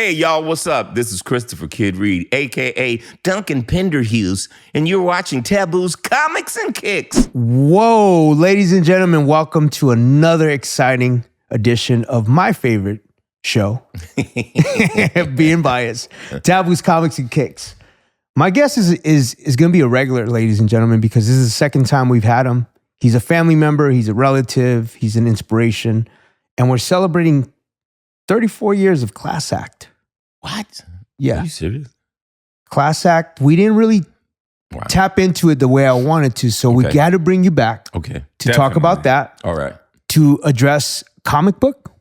Hey, y'all, what's up? This is Christopher Kid Reid, a.k.a. Duncan Pinderhughes, and you're watching Taboo's Comics and Kicks. Whoa, ladies and gentlemen, welcome to another exciting edition of my favorite show, being biased, Taboo's Comics and Kicks. My guest is going to be a regular, ladies and gentlemen, because this is the second time we've had him. He's a family member, he's a relative, he's an inspiration, and we're celebrating 34 years of Class Act. What? Yeah. Are you serious? Class Act. We didn't really tap into it the way I wanted to, so we got to bring you back to talk about that. All right. To address comic book.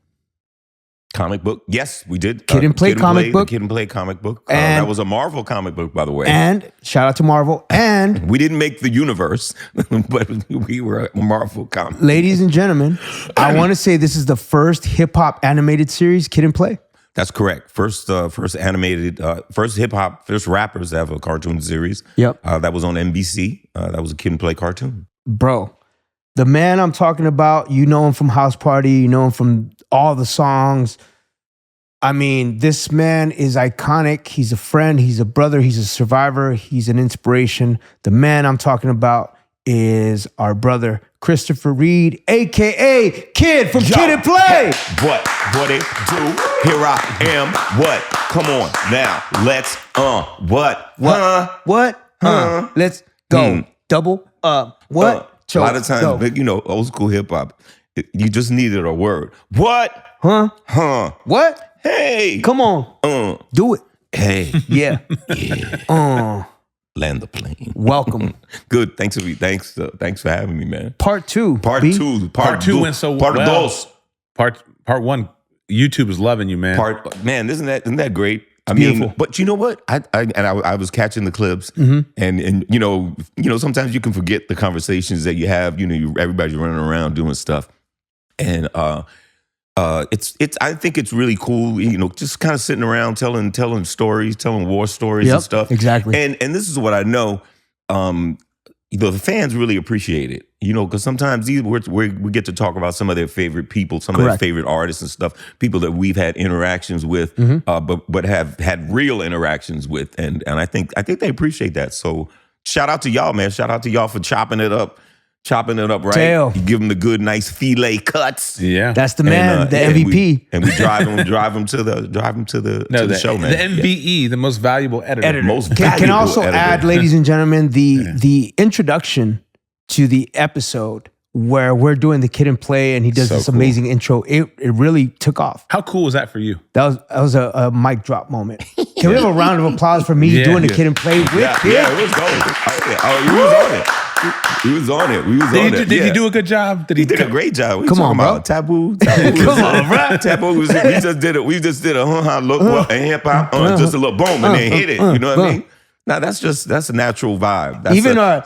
Comic book. Yes, we did. Kid and Play comic book. Kid and Play comic book. That was a Marvel comic book, by the way. And shout out to Marvel. And we didn't make the universe, but we were a Marvel comic. Ladies and gentlemen, I want to say this is the first hip hop animated series, Kid and Play. That's correct. First animated, first hip hop, first rappers to have a cartoon series. Yep. That was on NBC. That was a Kid and Play cartoon. Bro, the man I'm talking about, you know him from House Party, you know him from all the songs. I mean, this man is iconic. He's a friend, he's a brother, he's a survivor, he's an inspiration. The man I'm talking about is our brother, Christopher Reid, a.k.a. Kid from Kid and Play. Hey, what it do? Here I am. What? Come on now. Let's, what? Let's go. Double up. What? A lot of times, you know, old school hip hop, you just needed a word. What? Huh? What? Hey. Come on. Do it. Hey. Yeah. Land the plane. Welcome. Good. Thanks for having me, man. Part two went so part well. Dos. Part one. YouTube is loving you, man. Man, isn't that great? I beautiful. mean, but you know what? I was catching the clips, and you know, sometimes you can forget the conversations that you have. You know, everybody's running around doing stuff, and it's. I think it's really cool. You know, just kind of sitting around telling stories, telling war stories and stuff. Exactly. And this is what I know. The fans really appreciate it, you know, because sometimes we get to talk about some of their favorite people, some of their favorite artists and stuff, people that we've had interactions with, but have had real interactions with, and I think they appreciate that. So shout out to y'all, man. Shout out to y'all for chopping it up right. Tail. You give them the good, nice filet cuts. Yeah, that's the man, the MVP. And we drive them to the show, man. The MVE, the most valuable editor. Can also add, ladies and gentlemen, the introduction to the episode where we're doing the Kid and Play, and he does this amazing intro. It really took off. How cool was that for you? That was a mic drop moment. Can we have a round of applause for me doing the Kid and Play with Kid? Yeah, it was dope. Oh, you was on it. We was on it. Did he do a good job? He did a great job. Come on, bro. Taboo. Come on, bro. Taboo was. We just did a look and hip hop, just a little boom, and then hit it. You know what I mean? Now that's a natural vibe.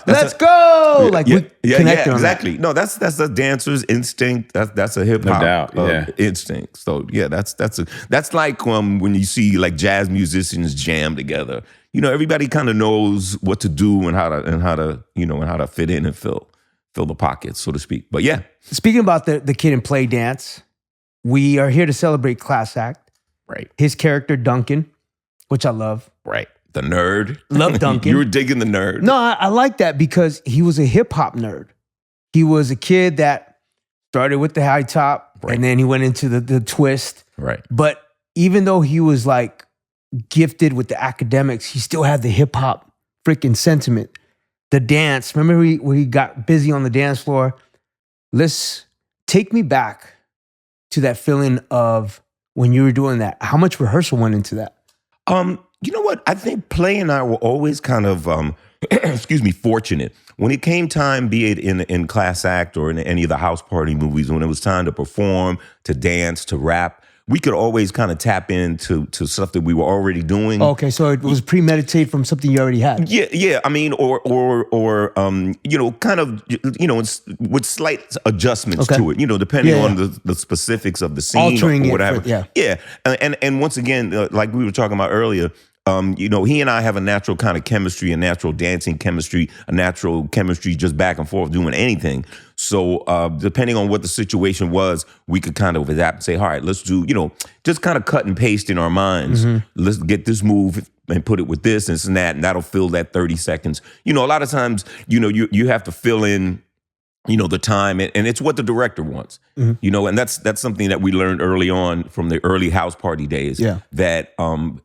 Let's go. We connect on exactly. That. No, that's a dancer's instinct. That's a hip hop instinct. So yeah, that's like when you see like jazz musicians jam together. You know, everybody kind of knows what to do and how to fit in and fill the pockets, so to speak. But yeah. Speaking about the Kid and Play dance, we are here to celebrate Class Act. Right. His character, Duncan, which I love. Right. The nerd. Love Duncan. You were digging the nerd. No, I like that because he was a hip hop nerd. He was a kid that started with the high top and then he went into the twist. Right. But even though he was like gifted with the academics, he still had the hip hop freaking sentiment. The dance. Remember when he got busy on the dance floor? Let's take me back to that feeling of when you were doing that. How much rehearsal went into that? You know what? I think Play and I were always kind of, fortunate. When it came time, be it in Class Act or in any of the house party movies, when it was time to perform, to dance, to rap, we could always kind of tap into stuff that we were already doing. Okay, so it was premeditated from something you already had. Yeah. I mean, or you know, kind of, you know, with slight adjustments to it. You know, depending on the specifics of the scene or whatever. Yeah. And once again, like we were talking about earlier, he and I have a natural kind of chemistry, a natural dancing chemistry, a natural chemistry just back and forth doing anything. So depending on what the situation was, we could kind of adapt and say, all right, let's do, just kind of cut and paste in our minds. Let's get this move and put it with this and that, and that'll fill that 30 seconds. A lot of times, you have to fill in the time, and it's what the director wants, and that's something that we learned early on from the early house party days, that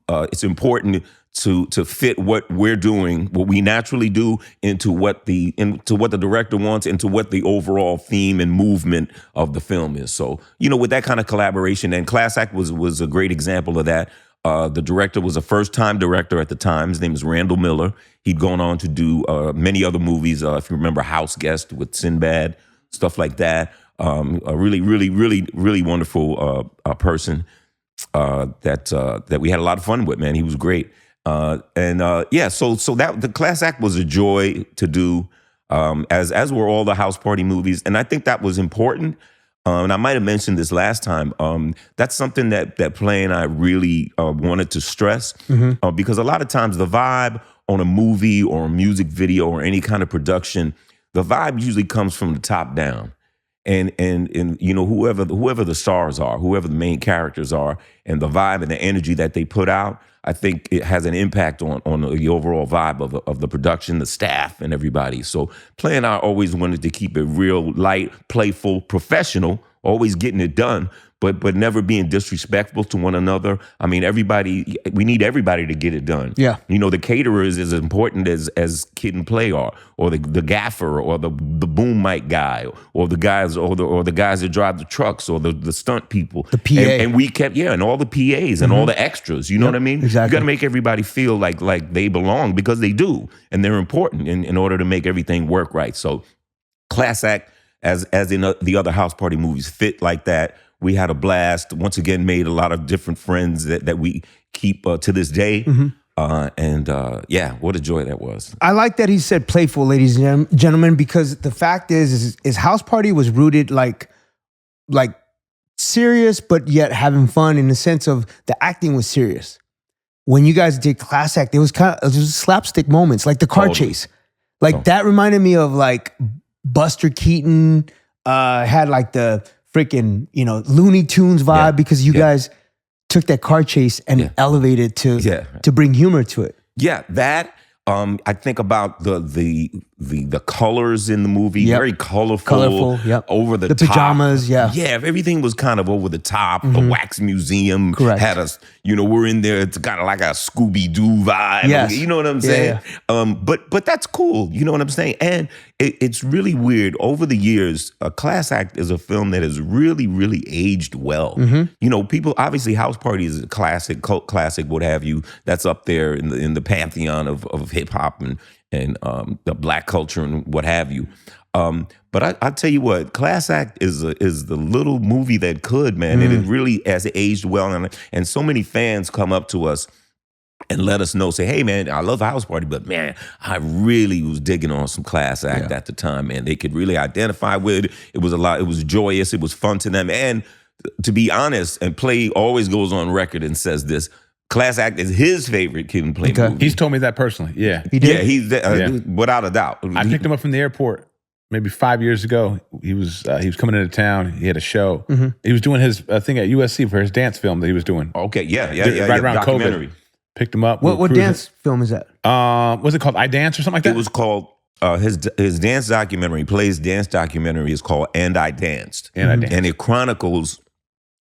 it's important to fit what we're doing, what we naturally do, into what the director wants, into what the overall theme and movement of the film is. So, with that kind of collaboration, and Class Act was a great example of that. The director was a first-time director at the time. His name is Randall Miller. He'd gone on to do many other movies, if you remember House Guest with Sinbad, stuff like that. A really, really, really, really wonderful person that we had a lot of fun with, man. He was great. So that the Class Act was a joy to do, as were all the house party movies. And I think that was important. And I might have mentioned this last time. That's something that Play and I really wanted to stress, because a lot of times the vibe on a movie or a music video or any kind of production, the vibe usually comes from the top down. And whoever the stars are, whoever the main characters are, and the vibe and the energy that they put out, I think it has an impact on the overall vibe of the production, the staff, and everybody. So Play and I always wanted to keep it real light, playful, professional, always getting it done, but never being disrespectful to one another. I mean, we need everybody to get it done. Yeah. The caterer is as important as Kid and Play are, or the gaffer, or the boom mic guy, or the guys, or the guys that drive the trucks, or the stunt people. The PA. And we kept, and all the PAs and all the extras. You know what I mean? Exactly. You got to make everybody feel like they belong, because they do, and they're important in order to make everything work right. So Class Act, as in the other house party movies, fit like that. We had a blast. Once again, made a lot of different friends that we keep to this day. What a joy that was. I like that he said playful, ladies and gentlemen, because the fact is House Party was rooted like serious, but yet having fun, in the sense of the acting was serious. When you guys did Class Act, it was slapstick moments, like the car chase. That reminded me of like Buster Keaton, had like the freaking, Looney Tunes vibe, because you guys took that car chase and elevated to bring humor to it. Yeah, that I think about the colors in the movie, very colorful, over the top. Pajamas, yeah, everything was kind of over the top. The wax museum had us, we're in there. It's kind of like a Scooby Doo vibe. Yes. You know what I'm saying? Yeah. But that's cool. You know what I'm saying? And it's really weird. Over the years, Class Act is a film that has really, really aged well. People, obviously, House Party is a classic, cult classic, what have you. That's up there in the pantheon of hip hop and the black culture and what have you. But I tell you what, Class Act is the little movie that could, man. And it really has aged well. And so many fans come up to us and let us know, say, hey, man, I love House Party, but, man, I really was digging on some Class Act at the time, man. They could really identify with it. It was it was joyous. It was fun to them. And to be honest, and Play always goes on record and says this, Class Act is his favorite Kid and Play movie. He's told me that personally. Yeah. He did? Yeah, he's without a doubt. I picked him up from the airport maybe 5 years ago. He was coming into town. He had a show. He was doing his thing at USC for his dance film that he was doing. Okay, right around COVID. Picked him up. What dance film is that? Was it called I Dance or something like that? It was called his dance documentary. Play's dance documentary is called And I Danced. And it chronicles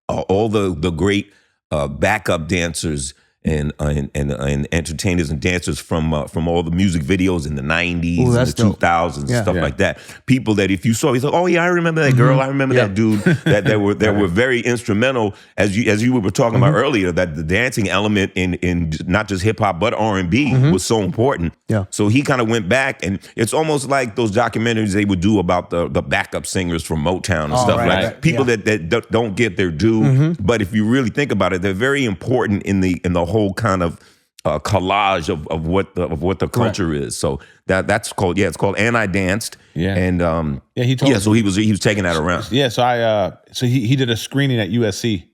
all the great backup dancers and entertainers and dancers from all the music videos in the 90s and the 2000s and stuff like that. People that if you saw, you thought, oh yeah, I remember that girl, I remember that dude, that were very instrumental, as you were talking about earlier, that the dancing element in not just hip hop but R&B was so important. Yeah. So he kind of went back, and it's almost like those documentaries they would do about the backup singers from Motown and stuff like that. People that don't get their due, but if you really think about it, they're very important in the whole kind of collage of what the culture is. So that's called it's called And I Danced. Yeah. And he told me. So he was taking that around. Yeah. So he did a screening at USC,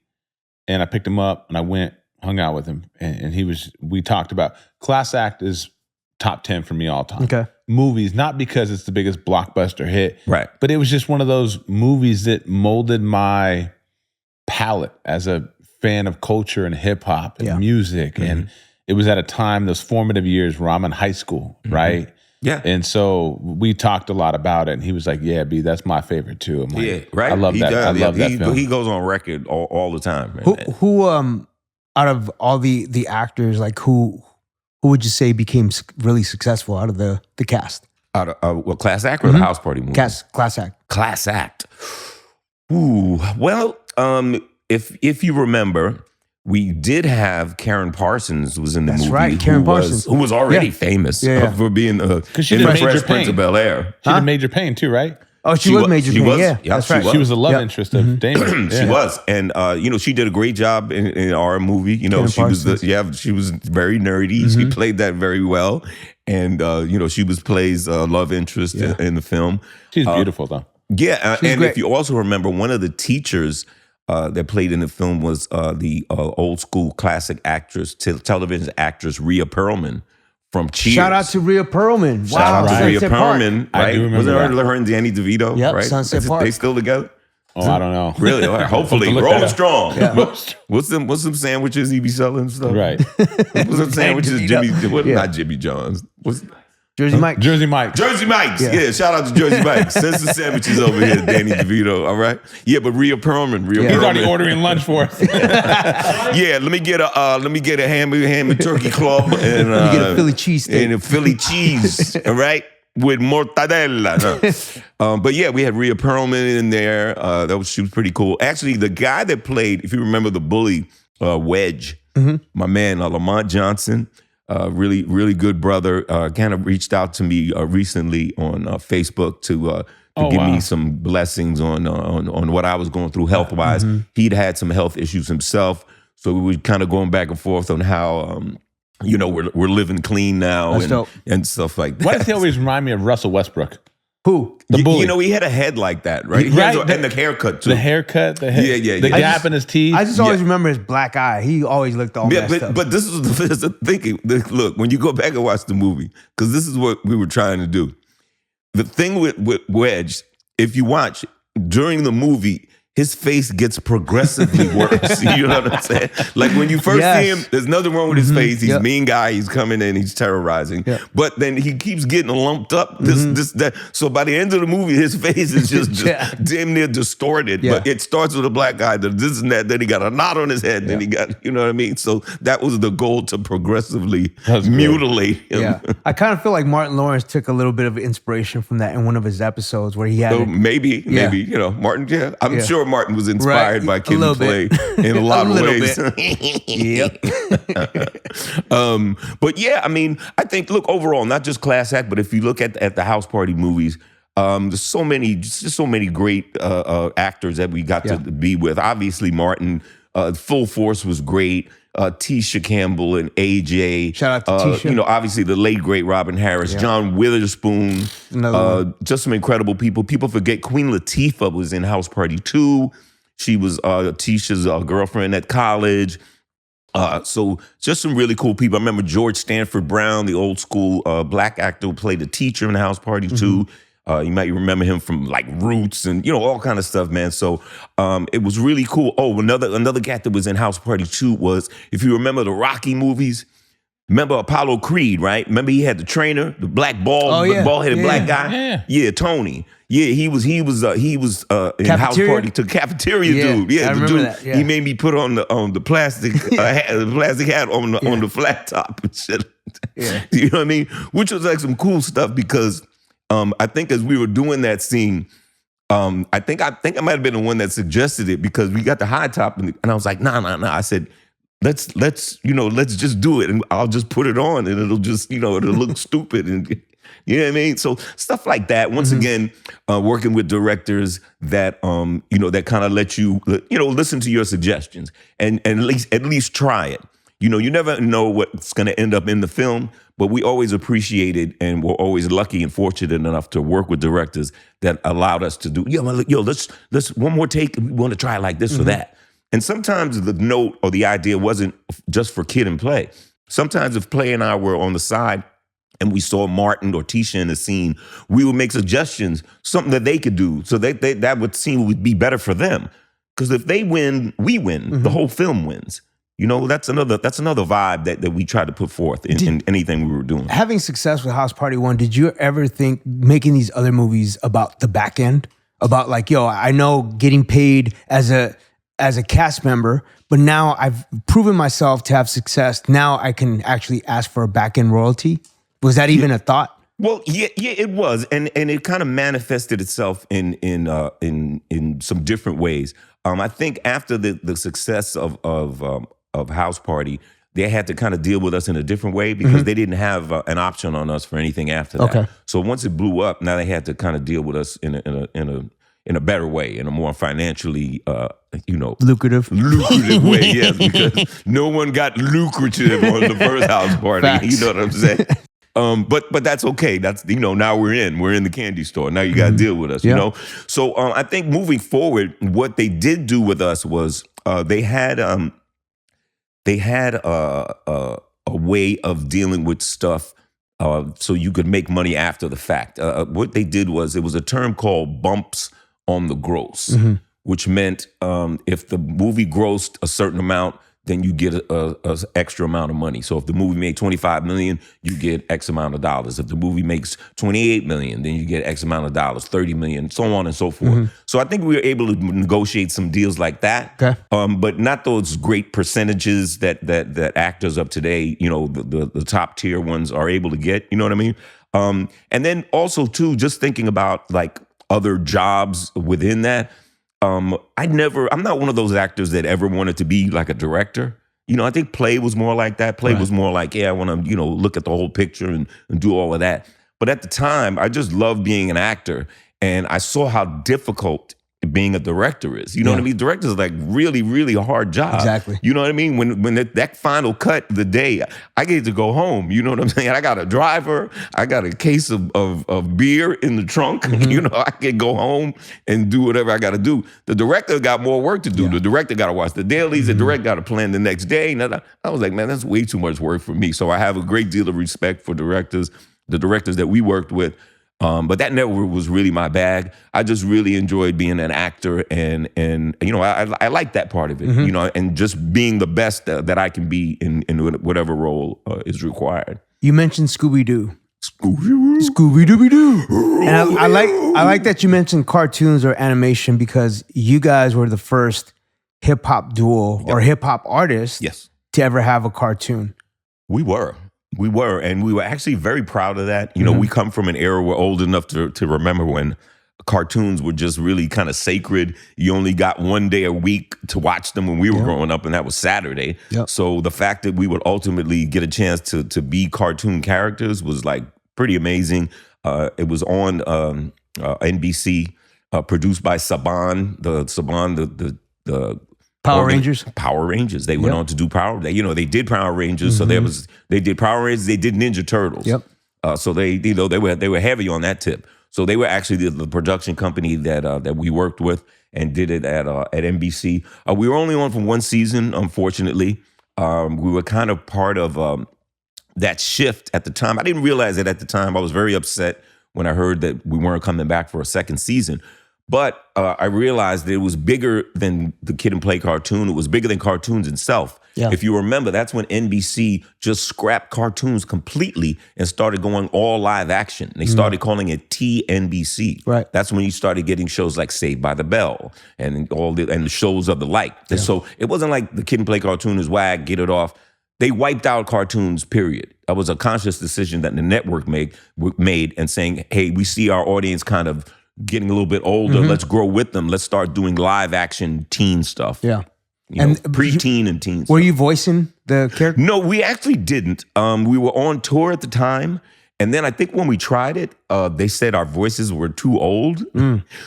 and I picked him up and I went hung out with him, and we talked about Class Act is top 10 for me all time. Okay. Movies, not because it's the biggest blockbuster hit, Right. but it was just one of those movies that molded my palate as a fan of culture and hip hop and music. And it was at a time, those formative years where I'm in high school, right? Yeah. And so we talked a lot about it, and he was like, yeah, B, that's my favorite too. I'm like, Yeah, right. I love He that. does. I love that he, film. He goes on record all the time. Man. Who out of all the actors, like who would you say became really successful out of the cast? Out of Class Act or the House Party movie? Class Act. Class Act. Ooh, well, if you remember, we did have Karen Parsons was in the movie. That's right, Karen Parsons, who was already famous for being in she the did Major Fresh Prince Payne. of Bel-Air. She did Major Pain too, right? Oh, she was Major Payne. Yeah, that's right. She was the love interest of Damon. She was, and she did a great job in our movie. Karen She was Parsons. she was very nerdy. She played that very well, and she plays love interest in the film. She's beautiful though. Yeah, and great. if you also remember, one of the teachers that played in the film was the old school classic actress, television actress Rhea Perlman from Cheers. Shout out to Rhea Perlman. Shout out to Rhea Sunset Park. Perlman. I Right? do remember Wasn't that. her and Danny DeVito? Yep, right? Sunset Park. They still together? Oh, I don't know. Really? All right. Hopefully, Look that rolling up. strong. Yeah. What's some sandwiches he be selling and stuff? Right. What's some sandwiches? DeVito. Not Jimmy John's. What's Jersey Mike. Jersey Mike. Jersey Mike's. Yeah, shout out to Jersey Mike's. Send some sandwiches over here, Danny DeVito. All right. Yeah, but Rhea Perlman. He's already ordering lunch for us. Yeah, let me get a ham and turkey club and You get a Philly cheesesteak. and a Philly cheese. All right. With mortadella. No. But yeah, we had Rhea Perlman in there. She was pretty cool. Actually, the guy that played, if you remember the bully, Wedge, my man, Lamont Johnson, really, really good brother, kind of reached out to me recently on Facebook to give me some blessings on what I was going through health-wise. He'd had some health issues himself, so we were kind of going back and forth on how we're living clean now and stuff like that. Why does he always remind me of Russell Westbrook? Who? The bully. He had a head like that, right? And the haircut too. The haircut, the head, Yeah. the gap in his teeth. I just always remember his black eye. He always looked all messed up. But this is the thinking. Look, when you go back and watch the movie, because this is what we were trying to do. The thing with Wedge, if you watch during the movie, his face gets progressively worse. You know what I'm saying? Like when you first see him, there's nothing wrong with his face. He's a mean guy. He's coming in. He's terrorizing. Yep. But then he keeps getting lumped up. That. So by the end of the movie, his face is just damn near distorted. Yeah. But it starts with a black guy. This and that. Then he got a knot on his head. Then he got, you know what I mean? So that was the goal, to progressively mutilate him. Yeah. I kind of feel like Martin Lawrence took a little bit of inspiration from that in one of his episodes where he had. So maybe, Martin. Yeah, I'm sure Martin was inspired by Kid and Play in a lot of ways. Yep. But yeah, I mean, I think, look, overall, not just Class Act, but if you look at the House Party movies, there's so many great actors that we got to be with. Obviously, Martin, Full Force was great. Tisha Campbell and AJ. Shout out to Tisha. Obviously the late, great Robin Harris, John Witherspoon. Just some incredible people. People forget Queen Latifah was in House Party 2. She was Tisha's girlfriend at college. So just some really cool people. I remember George Stanford Brown, the old school black actor who played a teacher in House Party 2. You might remember him from like Roots and, all kind of stuff, man. So it was really cool. Oh, another cat that was in House Party 2 was, if you remember the Rocky movies, remember Apollo Creed, right? Remember he had the trainer, the black bald-headed black guy? Yeah, Tony. Yeah, he was in House Party to Cafeteria Dude. Yeah, I the remember dude. that. Yeah. He made me put on the plastic hat on the flat top and shit. Yeah. You know what I mean? Which was like some cool stuff because I think as we were doing that scene, I think I might have been the one that suggested it because we got the high top and I was like, nah. I said, let's just do it and I'll just put it on and it'll just, it'll look stupid and you know what I mean? So stuff like that. Once again, working with directors that that kind of let you listen to your suggestions and at least try it. You never know what's going to end up in the film, but we always appreciated and we're always lucky and fortunate enough to work with directors that allowed us to do, let's one more take. We want to try it like this or that. And sometimes the note or the idea wasn't just for Kid and Play. Sometimes if Play and I were on the side and we saw Martin or Tisha in the scene, we would make suggestions, something that they could do, so that would seem would be better for them. Because if they win, we win. The whole film wins. You know, that's another vibe that we tried to put forth in anything we were doing. Having success with House Party 1, did you ever think making these other movies about the back end? About like, yo, I know getting paid as a cast member, but now I've proven myself to have success. Now I can actually ask for a back end royalty. Was that even a thought? Well, yeah, it was, and it kind of manifested itself in some different ways. I think after the success of House Party, they had to kind of deal with us in a different way because they didn't have an option on us for anything after that. Okay. So once it blew up, now they had to kind of deal with us in a better way, in a more financially, Lucrative way. Yes, because no one got lucrative on the first House Party. Facts. You know what I'm saying? But that's okay. That's, now we're in the candy store. Now you got to deal with us, you know? So I think moving forward, what they did do with us was they had a way of dealing with stuff so you could make money after the fact. What they did was, it was a term called bumps on the gross, which meant if the movie grossed a certain amount, then you get a extra amount of money. So if the movie made $25 million, you get X amount of dollars. If the movie makes $28 million, then you get X amount of dollars, $30 million, so on and so forth. So I think we were able to negotiate some deals like that, but not those great percentages that actors of today, the top tier ones are able to get, you know what I mean? And then also too, just thinking about like other jobs within that, I'm not one of those actors that ever wanted to be like a director. I think Play was more like that. Play was more like, I want to, look at the whole picture and do all of that. But at the time, I just loved being an actor. And I saw how difficult being a director is. You know what I mean? Director is like really, really a hard job. Exactly. You know what I mean? When that final cut, the day, I get to go home. You know what I'm saying? I got a driver. I got a case of beer in the trunk. I can go home and do whatever I got to do. The director got more work to do. The director got to watch the dailies. The director got to plan the next day. And I was like, man, that's way too much work for me. So I have a great deal of respect for directors, the directors that we worked with. But that never was really my bag. I just really enjoyed being an actor, and I like that part of it, and just being the best that I can be in whatever role is required. You mentioned Scooby-Doo. Scooby-Dooby-Doo. And I like that you mentioned cartoons or animation, because you guys were the first hip-hop duo or hip-hop artist to ever have a cartoon. We were, and we were actually very proud of that. We come from an era, we're old enough to remember when cartoons were just really kind of sacred. You only got one day a week to watch them when we were growing up, and that was Saturday. So the fact that we would ultimately get a chance to be cartoon characters was like pretty amazing. It was on NBC, produced by Saban, the Power Rangers. Power Rangers. They went on to do they did Power Rangers. So they did Power Rangers. They did Ninja Turtles. So they were heavy on that tip. So they were actually the production company that we worked with and did it at NBC. We were only on for one season, unfortunately. We were kind of part of that shift at the time. I didn't realize it at the time. I was very upset when I heard that we weren't coming back for a second season. But I realized that it was bigger than the Kid and Play cartoon. It was bigger than cartoons itself. If you remember, that's when NBC just scrapped cartoons completely and started going all live action. They started calling it TNBC. That's when you started getting shows like Saved by the Bell and the shows of the like. And so it wasn't like the Kid and Play cartoon is whack, get it off. They wiped out cartoons, period. That was a conscious decision that the network made and saying, hey, we see our audience kind of getting a little bit older. Let's grow with them. Let's start doing live action teen stuff. And preteen and teen stuff. Were you voicing the character? No, we actually didn't. We were on tour at the time. And then I think when we tried it, they said our voices were too old.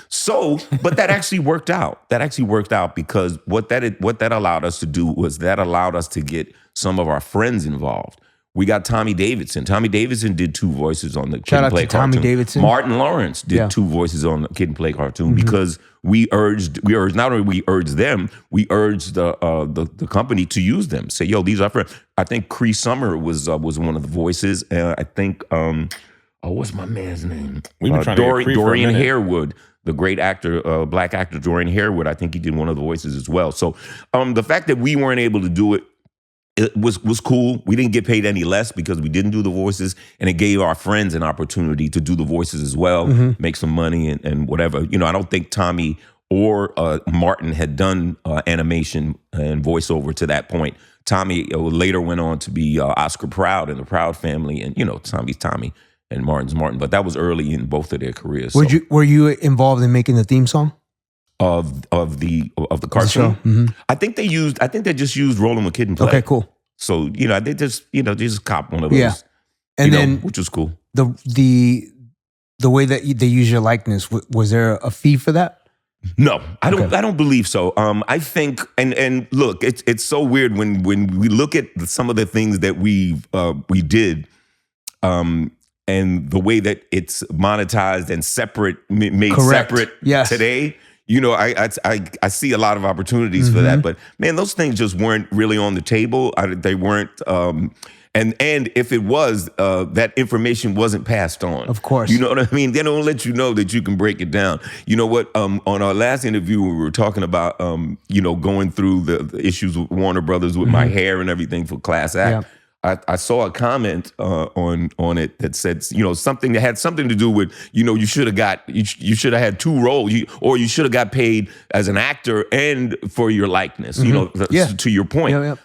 So, but that actually worked out. That actually worked out because what that allowed us to do was that allowed us to get some of our friends involved. We got Tommy Davidson. Tommy Davidson did 2 voices on the Kid Shout and out Play to cartoon. Tommy Davidson. Martin Lawrence did Yeah. 2 voices on the Kid and Play cartoon because we urged not only we urged them, we urged the company to use them. Say, yo, these are friends. I think Cree Summer was one of the voices. I think what's my man's name? We've been trying to get Cree for a Dorian minute. Harewood, the great actor, black actor Dorian Harewood. I think he did one of the voices as well. So the fact that we weren't able to do it was cool. We didn't get paid any less because we didn't do the voices, and it gave our friends an opportunity to do the voices as well, make some money and whatever. You know, I don't think Tommy or Martin had done animation and voiceover to that point. Tommy later went on to be Oscar Proud in the Proud family, and Tommy's Tommy and Martin's Martin. But that was early in both of their careers. Were you involved in making the theme song? Of the cartoon? I think they just used Rollin' with Kid and Play. Okay, cool. So they just cop one of those. Yeah. And then which was cool. The way that they use your likeness, was there a fee for that? No, I don't believe so. I think and look, it's so weird when we look at some of the things that we did, and the way that it's monetized and made Correct. separate Yes. today. I see a lot of opportunities for that, but man, those things just weren't really on the table. They weren't, and if it was, that information wasn't passed on. Of course. You know what I mean? They don't let you know that you can break it down. You know what? On our last interview, we were talking about, going through the issues with Warner Brothers with my hair and everything for Class Act. Yeah. I saw a comment on it that said, something that had something to do with, you should have had 2 roles, or you should have got paid as an actor and for your likeness. To your point,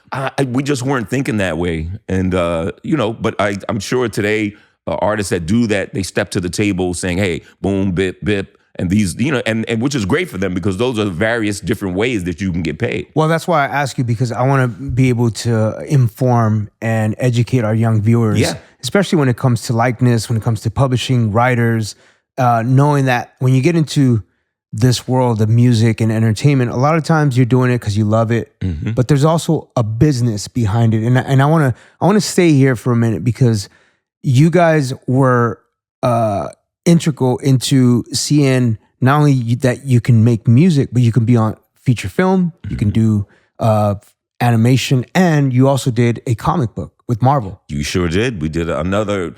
we just weren't thinking that way, and but I'm sure today artists that do that, they step to the table saying, hey, boom, bip, bip. And these, and which is great for them because those are various different ways that you can get paid. Well, that's why I ask you, because I want to be able to inform and educate our young viewers, especially when it comes to likeness, when it comes to publishing, writers, knowing that when you get into this world of music and entertainment, a lot of times you're doing it because you love it, but there's also a business behind it. And I want to stay here for a minute because you guys were integral into seeing not only that you can make music, but you can be on feature film, you can do animation, and you also did a comic book with Marvel. You sure did. We did another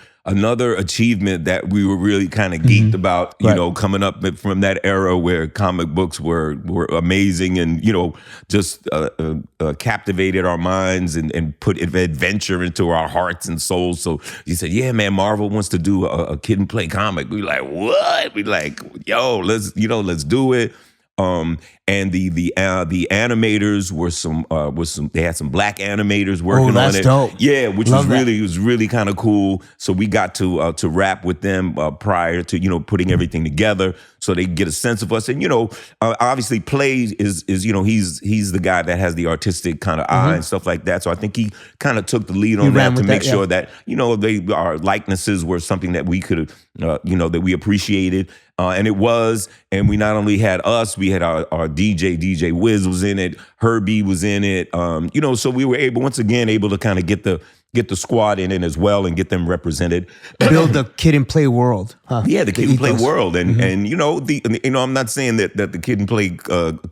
achievement that we were really kind of geeked about, coming up from that era where comic books were amazing and, just captivated our minds and put adventure into our hearts and souls. So you said, yeah, man, Marvel wants to do a Kid and Play comic. We like, what? We like, yo, let's do it. And the animators were some they had some black animators working on it. Dope. Yeah, which Love was really kind of cool. So we got to rap with them prior to putting everything together, so they get a sense of us. And obviously Play is he's the guy that has the artistic kind of eye and stuff like that. So I think he kind of took the lead on that to make sure that our likenesses were something that we could that we appreciated. And it was, and we not only had us, we had our DJ Wiz was in it, Herbie was in it, so we were able to kind of get the squad in it as well and get them represented. Build the Kid and Play world. Yeah, the Kid and Play world, and I'm not saying that the Kid and Play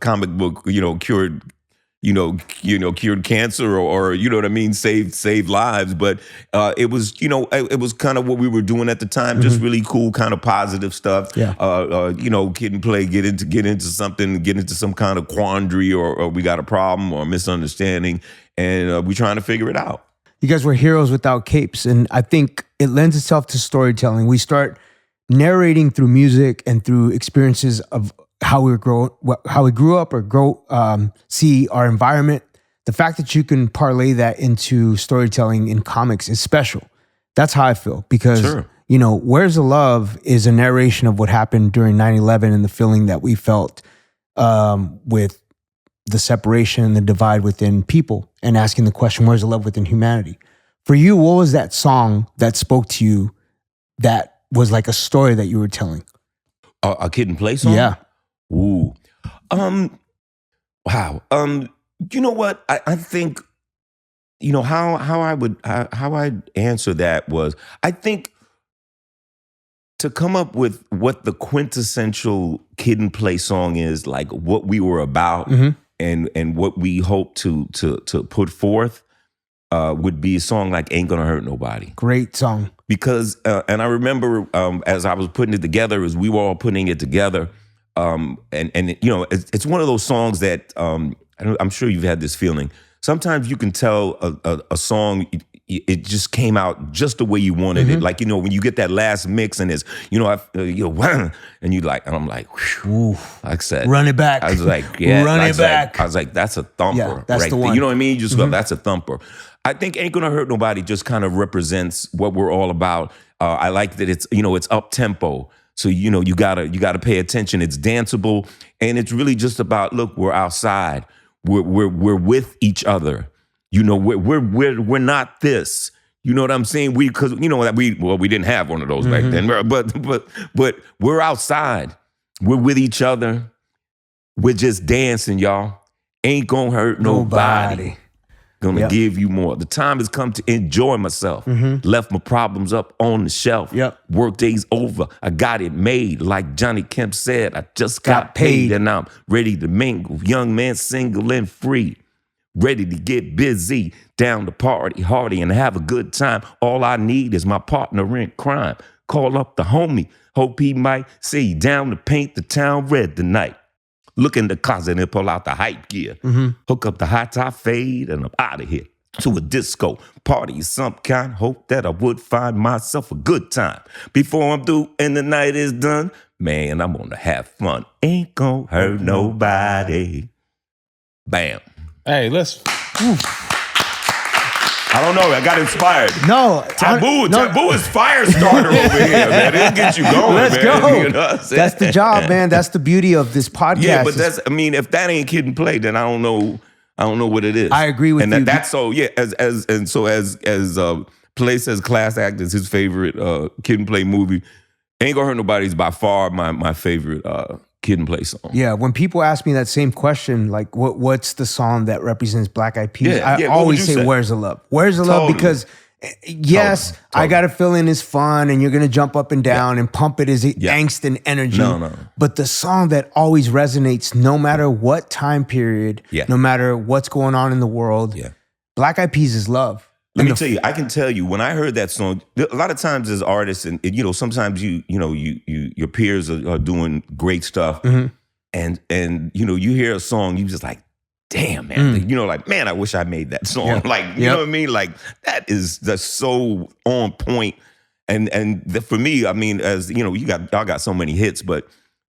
comic book cured cured cancer or you know what I mean, saved lives. But it was kind of what we were doing at the time, just really cool, kind of positive stuff. Yeah. Kid and Play get into some kind of quandary or we got a problem or a misunderstanding, and we're trying to figure it out. You guys were heroes without capes, and I think it lends itself to storytelling. We start narrating through music and through experiences of how we grew up or see our environment. The fact that you can parlay that into storytelling in comics is special. That's how I feel, because Sure. Where's the Love is a narration of what happened during 9/11 and the feeling that we felt with the separation and the divide within people, and asking the question, where's the love within humanity? For you, what was that song that spoke to you that was like a story that you were telling? A Kid and Play song? Yeah. Ooh. Wow. You know what? I think you know, how I'd answer that was, I think to come up with what the quintessential Kid and Play song is, like what we were about and what we hope to put forth, would be a song like Ain't Gonna Hurt Nobody. Great song. Because, and I remember as I was putting it together, as we were all putting it together, and you know, it's one of those songs that I'm sure you've had this feeling. Sometimes you can tell a song, it just came out just the way you wanted it. Like, you know, when you get that last mix and it's, you know, and you like, and I'm like, whew, like I said, run it back. I was like, yeah, run it back. I was like, that's a thumper. Yeah, that's right the there. one. You know what I mean? You just go, that's a thumper. I think Ain't Gonna Hurt Nobody just kind of represents what we're all about. I like that it's, you know, it's up tempo. So, you know, you gotta pay attention. It's danceable. And it's really just about, look, we're outside. We're with each other. You know, we're not this. You know what I'm saying? Because you know that we didn't have one of those back then. But we're outside. We're with each other. We're just dancing, y'all. Ain't gonna hurt nobody. Gonna give you more. The time has come to enjoy myself. Left my problems up on the shelf. Work day's over. I got it made. Like Johnny Kemp said, I just got paid. And I'm ready to mingle. Young man, single and free. Ready to get busy. Down to party, hardy, and have a good time. All I need is my partner in crime. Call up the homie. Hope he might see down to paint the town red tonight. Look in the closet and pull out the hype gear. Hook up the high top fade and I'm out of here. To a disco party of some kind. Hope that I would find myself a good time. Before I'm through and the night is done, man, I'm gonna have fun. Ain't gonna hurt nobody. Bam. Hey, let's... I don't know. I got inspired. No. Taboo is fire starter over here, man. It'll get you going, Let's man. go. You know what I'm saying? That's the job, man. That's the beauty of this podcast. Yeah, but that's, I mean, if that ain't Kid and Play, then I don't know what it is. I agree with you. And that's so, yeah, as Play says Class Act is his favorite Kid and Play movie, Ain't Gonna Hurt Nobody is by far my favorite Kid and Play song. Yeah, when people ask me that same question, like what's the song that represents Black Eyed Peas, I always say Where's the Love? Where's the Love? Because yes, I Got a Feeling is fun and you're gonna jump up and down and pump it as angst and energy. No. But the song that always resonates no matter what time period, no matter what's going on in the world, Black Eyed Peas is love. Let me tell you, I can tell you when I heard that song, a lot of times as artists, and you know, sometimes your peers are doing great stuff, and you know, you hear a song, you just like, damn, man, you know, like, man, I wish I made that song. Like, you know what I mean? Like that's so on point. And for me, I mean, as you know, y'all got so many hits, but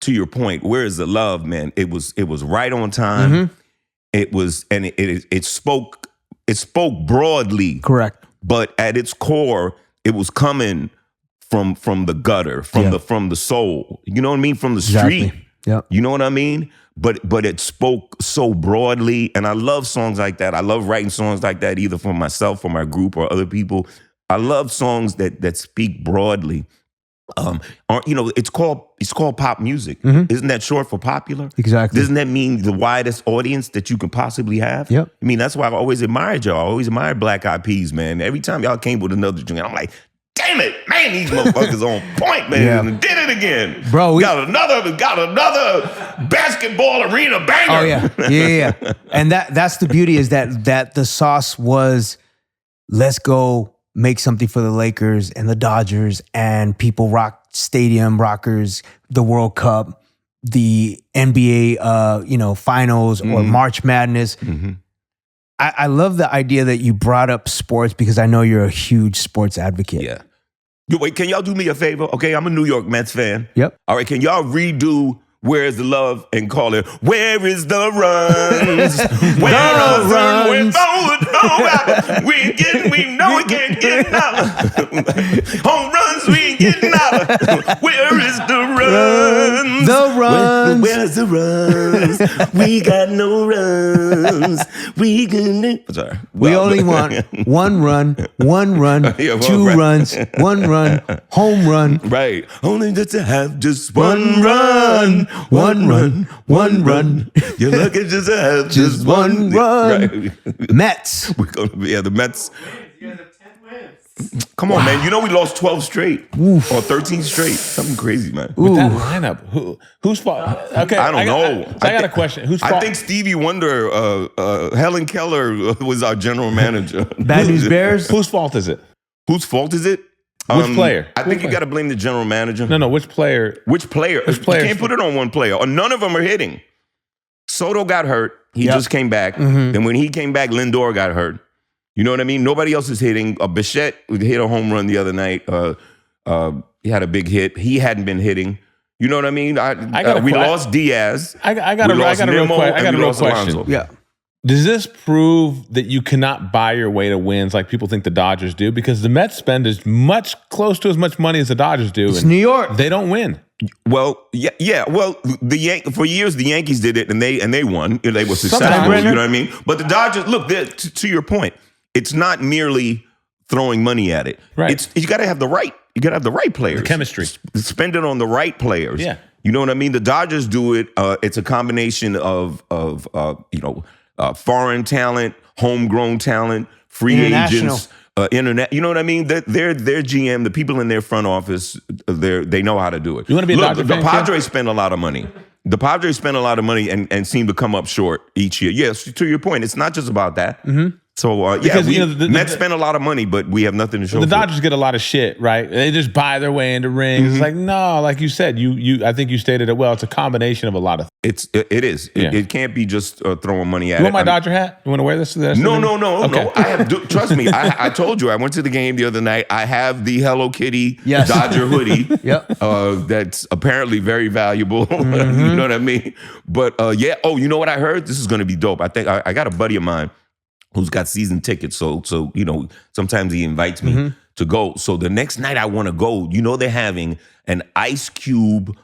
to your point, Where Is the Love, man? It was right on time. It was, and it spoke. It spoke broadly, correct, but at its core, it was coming from the gutter, from the soul. You know what I mean? From the street. Yeah, you know what I mean? But it spoke so broadly, and I love songs like that. I love writing songs like that, either for myself, for my group, or other people. I love songs that speak broadly. You know, it's called pop music. Isn't that short for popular? Exactly. Doesn't that mean the widest audience that you can possibly have? Yep. I mean, that's why I always admired y'all. I always admired Black Eyed Peas, man. Every time y'all came with another joint, I'm like, damn it, man, these motherfuckers on point, man. And did it again. Bro, we got another basketball arena banger. Oh yeah. And that's the beauty, is that the sauce was, let's go make something for the Lakers and the Dodgers and people rock stadium rockers, the World Cup, the NBA, finals or March Madness. I love the idea that you brought up sports, because I know you're a huge sports advocate. Yeah. Wait, can y'all do me a favor? Okay, I'm a New York Mets fan. Yep. All right, can y'all redo Where's the Love and call it Where Is the Runs? Where are the runs? We know we can't get enough. Home runs we ain't getting out. Where is the runs? The runs. Where's the runs? We got no runs. Sorry. We only want one run, Yeah, well, two right. runs, one run, home run. Right. Only just to have just one run. One run. One run. You're lucky just to have just one run. Right. Mets. We're going to be, the Mets. You guys have 10 wins. Come on, man. You know we lost 12 straight. Or 13 straight. Something crazy, man. With that lineup, whose fault? Okay, I don't know. I got a question. Whose fault? I think Stevie Wonder, Helen Keller was our general manager. Bad News Bears. Whose fault is it? Whose fault is it? Which player? I think you got to blame the general manager. No. Which player? Which player? Which player? You can't put it on one player. Or none of them are hitting. Soto got hurt. He just came back. Then when he came back, Lindor got hurt. You know what I mean? Nobody else is hitting. Bichette hit a home run the other night. He had a big hit. He hadn't been hitting. You know what I mean? We lost Diaz. I got a real question. Yeah. Does this prove that you cannot buy your way to wins like people think the Dodgers do? Because the Mets spend close to as much money as the Dodgers do. It's New York. They don't win. Well, yeah. Well, for years the Yankees did it, and they won. They were successful. Sometimes. You know what I mean? But the Dodgers, look, to your point, it's not merely throwing money at it. Right. You got to have the right. You got to have the right players. The chemistry. Spend it on the right players. Yeah. You know what I mean? The Dodgers do it. It's a combination of foreign talent, homegrown talent, free agents, internet. You know what I mean? Their GM, the people in their front office, they know how to do it. You want to be a Dodger fan? The Padres spend a lot of money. The Padres spend a lot of money and seem to come up short each year. Yes, to your point, it's not just about that. So, Because, Mets spend a lot of money, but we have nothing to show for The Dodgers get a lot of shit, right? They just buy their way into rings. It's like, no, like you said, I think you stated it well. It's a combination of a lot of things. It is. Yeah. It can't be just throwing money at You it. want my Dodger hat? You want to wear this? No. Okay. I have. Trust me. I told you. I went to the game the other night. I have the Hello Kitty Dodger hoodie. That's apparently very valuable. You know what I mean? But yeah. Oh, you know what I heard? This is going to be dope. I think I got a buddy of mine who's got season tickets. So sometimes he invites me to go. So the next night I want to go. You know they're having an Ice Cube,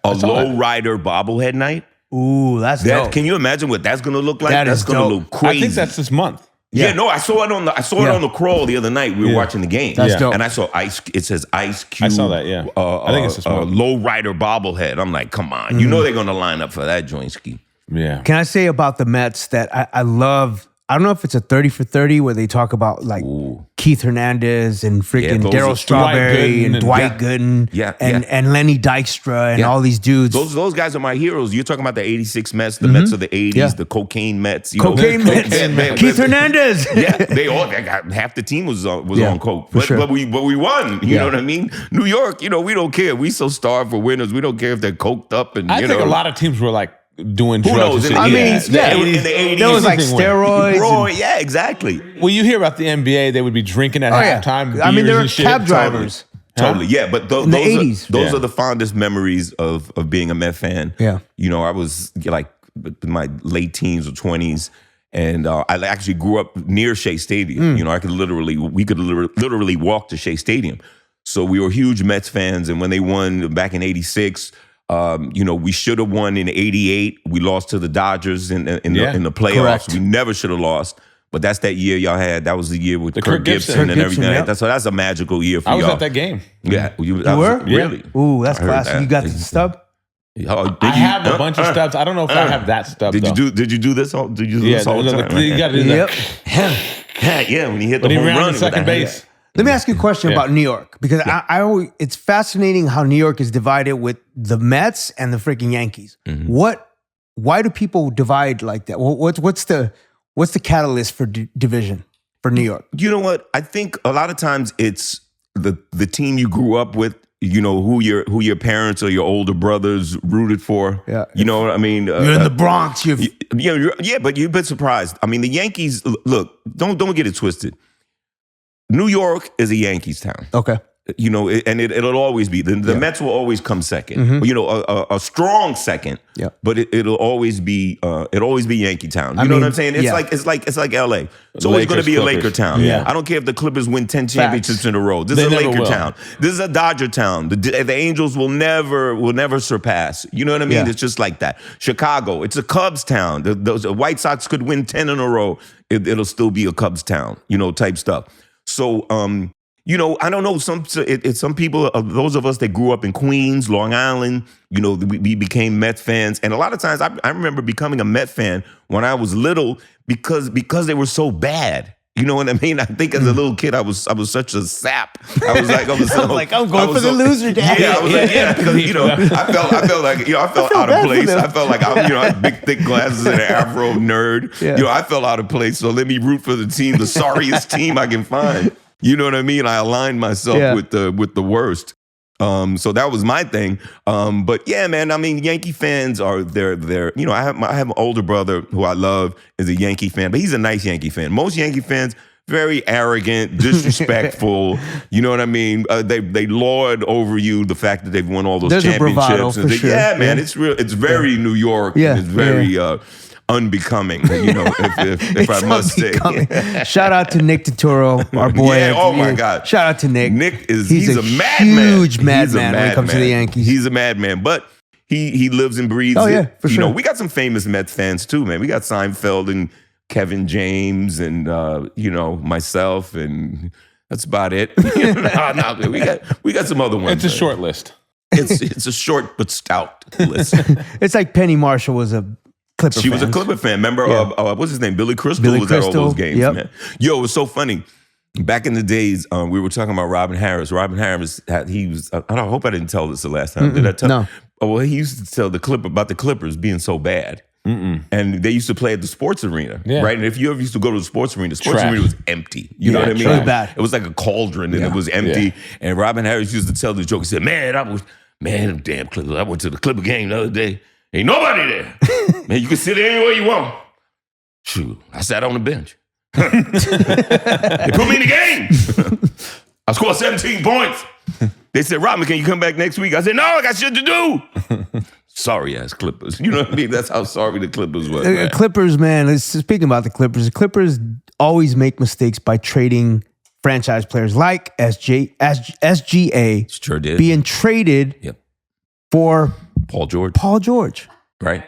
low rider bobblehead night. Ooh, that's dope. Can you imagine what that's going to look like? That's going to look crazy. I think that's this month. Yeah, no, I saw it on the crawl the other night. We were watching the game. That's dope. And I saw it says Ice Cube. I saw that, yeah. I think it's this month. Low rider bobblehead. I'm like, come on. You know they're going to line up for that joint ski. Yeah. Can I say about the Mets that I love? I don't know if it's a 30 for 30 where they talk about like Keith Hernandez and freaking Darryl Strawberry and Dwight Gooden and Lenny Dykstra and all these dudes. Those guys are my heroes. You're talking about the 86 Mets, the Mets of the 80s, the cocaine Mets. Cocaine Mets. Keith Hernandez. They got half the team was on coke. But we won. You know what I mean? New York, we don't care. We so starved for winners. We don't care if they're coked up. And I think a lot of teams were like doing drugs. Knows? In the the 80s. There was like steroids. Yeah, exactly. Well, you hear about the NBA, they would be drinking at halftime. I mean, they were and shit. cab drivers. Totally. Yeah, but in the 80s. Those are the fondest memories of being a Met fan. Yeah. I was like in my late teens or 20s, and I actually grew up near Shea Stadium. We could literally walk to Shea Stadium. So we were huge Mets fans, and when they won back in '86, we should have won in '88. We lost to the Dodgers in the playoffs. Correct. We never should have lost. But that's that year y'all had. That was the year with Kirk Gibson and everything. Yep. That's a magical year for y'all. I was at that game. Yeah. You were? Really? Ooh, that's classic. You got the stub? I have a bunch of stubs. I don't know if I have that stub. Did you do this all? Did you do this all the time? You got to do that. Yeah, when he hit the home run second base. Let me ask you a question about New York, because I always, it's fascinating how New York is divided with the Mets and the freaking Yankees. Why do people divide like that? What's the catalyst for division for New York? You know what? I think a lot of times it's the team you grew up with. Who your parents or your older brothers rooted for. Yeah. You know what I mean? You're in the Bronx. But you've been surprised. I mean, the Yankees. Look, don't get it twisted. New York is a Yankees town. Okay. You know, it'll always be the Mets will always come second. You know, a strong second. Yeah. But it'll always be Yankee Town. You know what I'm saying? It's like LA. It's always going to be a Laker town. Yeah. I don't care if the Clippers win 10 championships in a row. This is a Laker town. This is a Dodger town. The Angels will never surpass. You know what I mean? Yeah. It's just like that. Chicago, it's a Cubs town. The White Sox could win 10 in a row. It'll still be a Cubs town. You know, type stuff. So. You know, I don't know. Some people, those of us that grew up in Queens, Long Island, you know, we became Met fans, and a lot of times I remember becoming a Met fan when I was little because they were so bad. You know what I mean? I think as a little kid, I was such a sap. I was like, I'm going for the loser, Dad. Yeah, I was like, because you know, I felt like I felt out of place. I felt like I had big thick glasses and an afro nerd. Yeah. You know, I felt out of place. So let me root for the team, the sorriest team I can find. You know what I mean? I aligned myself with the worst. So that was my thing. But yeah, man, I mean, Yankee fans they're you know, I have an older brother who I love is a Yankee fan, but he's a nice Yankee fan. Most Yankee fans, very arrogant, disrespectful. You know what I mean? They lord over you the fact that they've won all those championships. A bravado for sure. Yeah, man, it's real. It's very New York. Yeah, it's very unbecoming, you know, if I must say. Shout out to Nick Totoro, our boy. Yeah, oh my God. Shout out to Nick. Nick he's a madman. Huge madman when it comes to the Yankees. He's a madman, but he lives and breathes it. For sure. You know, we got some famous Mets fans too, man. We got Seinfeld and Kevin James and you know, myself, and that's about it. No, we got some other ones. It's a short list. It's a short but stout list. It's like Penny Marshall was a Clipper She was a Clipper fan. Remember, what's his name? Billy Crystal was at all those games, man. Yo, it was so funny. Back in the days, we were talking about Robin Harris. Robin Harris, he was, I hope I didn't tell this the last time. Did I tell? No. Oh, well, he used to tell about the Clippers being so bad. And they used to play at the sports arena, right? And if you ever used to go to the sports arena was empty. You know what I mean? It was bad. It was like a cauldron and it was empty. Yeah. And Robin Harris used to tell the joke. He said, man, damn Clippers. I went to the Clipper game the other day. Ain't nobody there. Man, you can sit anywhere you want. Shoot, I sat on the bench. They put me in the game. I scored 17 points. They said, Robin, can you come back next week? I said, no, I got shit to do. Sorry ass Clippers. You know what I mean? That's how sorry the Clippers were. Man. Clippers, man, speaking about the Clippers always make mistakes by trading franchise players like SGA sure did. Being traded for Paul George. Right.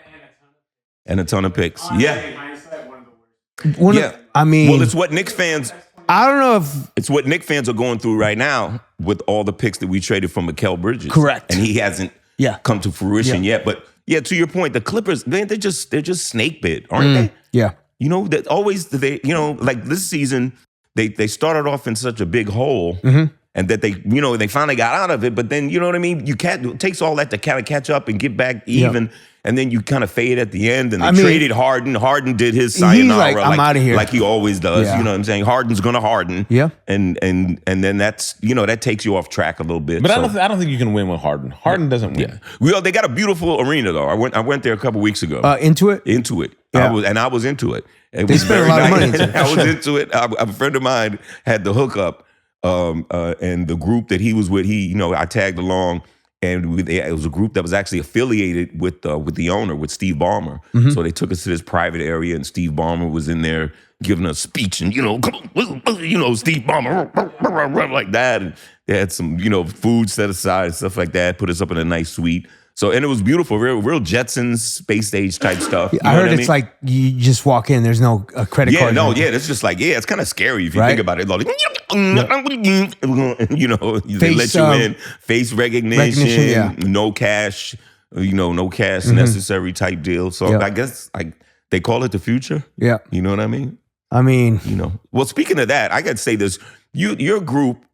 And a ton of picks. Yeah. I mean, well, it's what Knicks fans. I don't know if it's what Knicks fans are going through right now with all the picks that we traded from Mikal Bridges. Correct. And he hasn't come to fruition yet. But yeah, to your point, the Clippers, man, they're just snake bit, aren't they? Yeah. You know, that always like this season, they started off in such a big hole. And that they finally got out of it, but then, you know what I mean? It takes all that to kind of catch up and get back even, and then you kind of fade at the end, and they traded Harden. Harden did his sayonara. He's like, I'm out of here. Like he always does, you know what I'm saying? Harden's going to harden. Yeah. And then that's, that takes you off track a little bit. But I don't think you can win with Harden. Harden doesn't win. Yeah. Well, they got a beautiful arena, though. I went there a couple weeks ago. Into it? Into it. Yeah. I was into it. They spent a lot of money into it. I was into it. A friend of mine had the hookup. And the group that he was with, I tagged along, and it was a group that was actually affiliated with the owner, with Steve Ballmer. So they took us to this private area, and Steve Ballmer was in there giving a speech, and Steve Ballmer like that, and they had some food set aside and stuff like that. Put us up in a nice suite. So, and it was beautiful, real Jetsons, space age type stuff. I heard it's like you just walk in, there's no credit card. It's just like, it's kind of scary if you think about it. Like, they let you in, face recognition, no cash, no cash necessary type deal. So I guess they call it the future. Yeah. You know what I mean? Well, speaking of that, I got to say this. Your group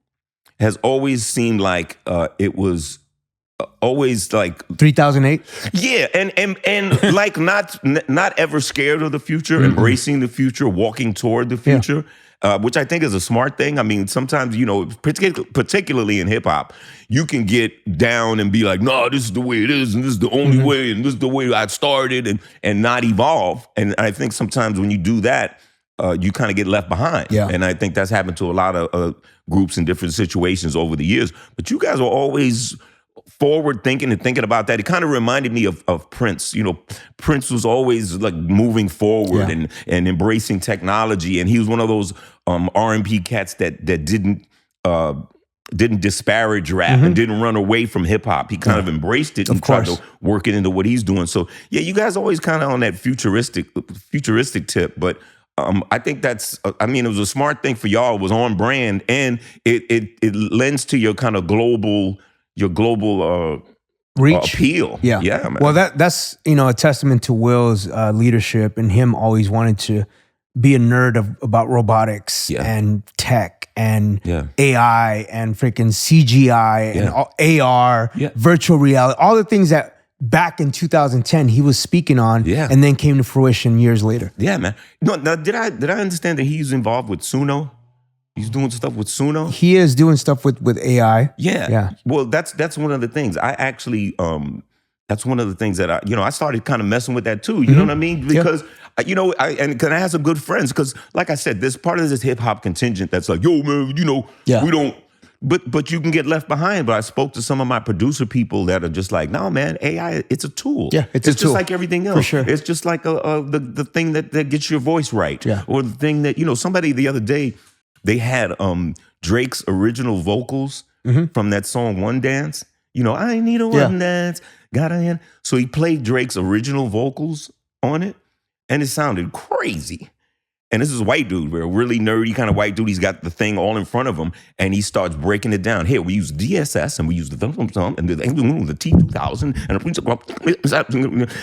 has always seemed like it was always like 3008. Yeah, and like not ever scared of the future, embracing the future, walking toward the future, which I think is a smart thing. I mean, sometimes particularly in hip hop, you can get down and be like, no, this is the way it is, and this is the only way, and this is the way I started, and not evolve. And I think sometimes when you do that, you kind of get left behind. Yeah. And I think that's happened to a lot of groups in different situations over the years. But you guys are always forward thinking and thinking about that. It kind of reminded me of Prince. You know, Prince was always like moving forward and embracing technology. And he was one of those R&B cats that didn't disparage rap and didn't run away from hip hop. He kind of embraced it and tried to work it into what he's doing. So yeah, you guys always kind of on that futuristic tip. But I think that's, it was a smart thing for y'all. It was on brand, and it lends to your kind of global reach, appeal. Yeah, man. Well, that's a testament to Will's leadership and him always wanting to be a nerd about robotics and tech and AI and freaking CGI and AR, virtual reality, all the things that back in 2010 he was speaking on, and then came to fruition years later. Yeah, man. No, now, did I understand that he's involved with Suno? He's doing stuff with Suno? He is doing stuff with AI. Yeah. Well, that's one of the things. I actually, that's one of the things that I started kind of messing with that too. You know what I mean? Because, I have some good friends. Because, like I said, there's part of this hip hop contingent that's like, yo, man, we don't. But you can get left behind. But I spoke to some of my producer people that are just like, no, man, AI, it's a tool. Yeah, it's a tool. just like everything else. For sure. It's just like the thing that gets your voice right. Yeah. Or the thing that, somebody the other day, they had Drake's original vocals from that song One Dance. I need a one dance, got a hand. So he played Drake's original vocals on it, and it sounded crazy. And this is a white dude, a really nerdy kind of white dude. He's got the thing all in front of him, and he starts breaking it down. Here, we use DSS, and we use the thumb, and the T2000, and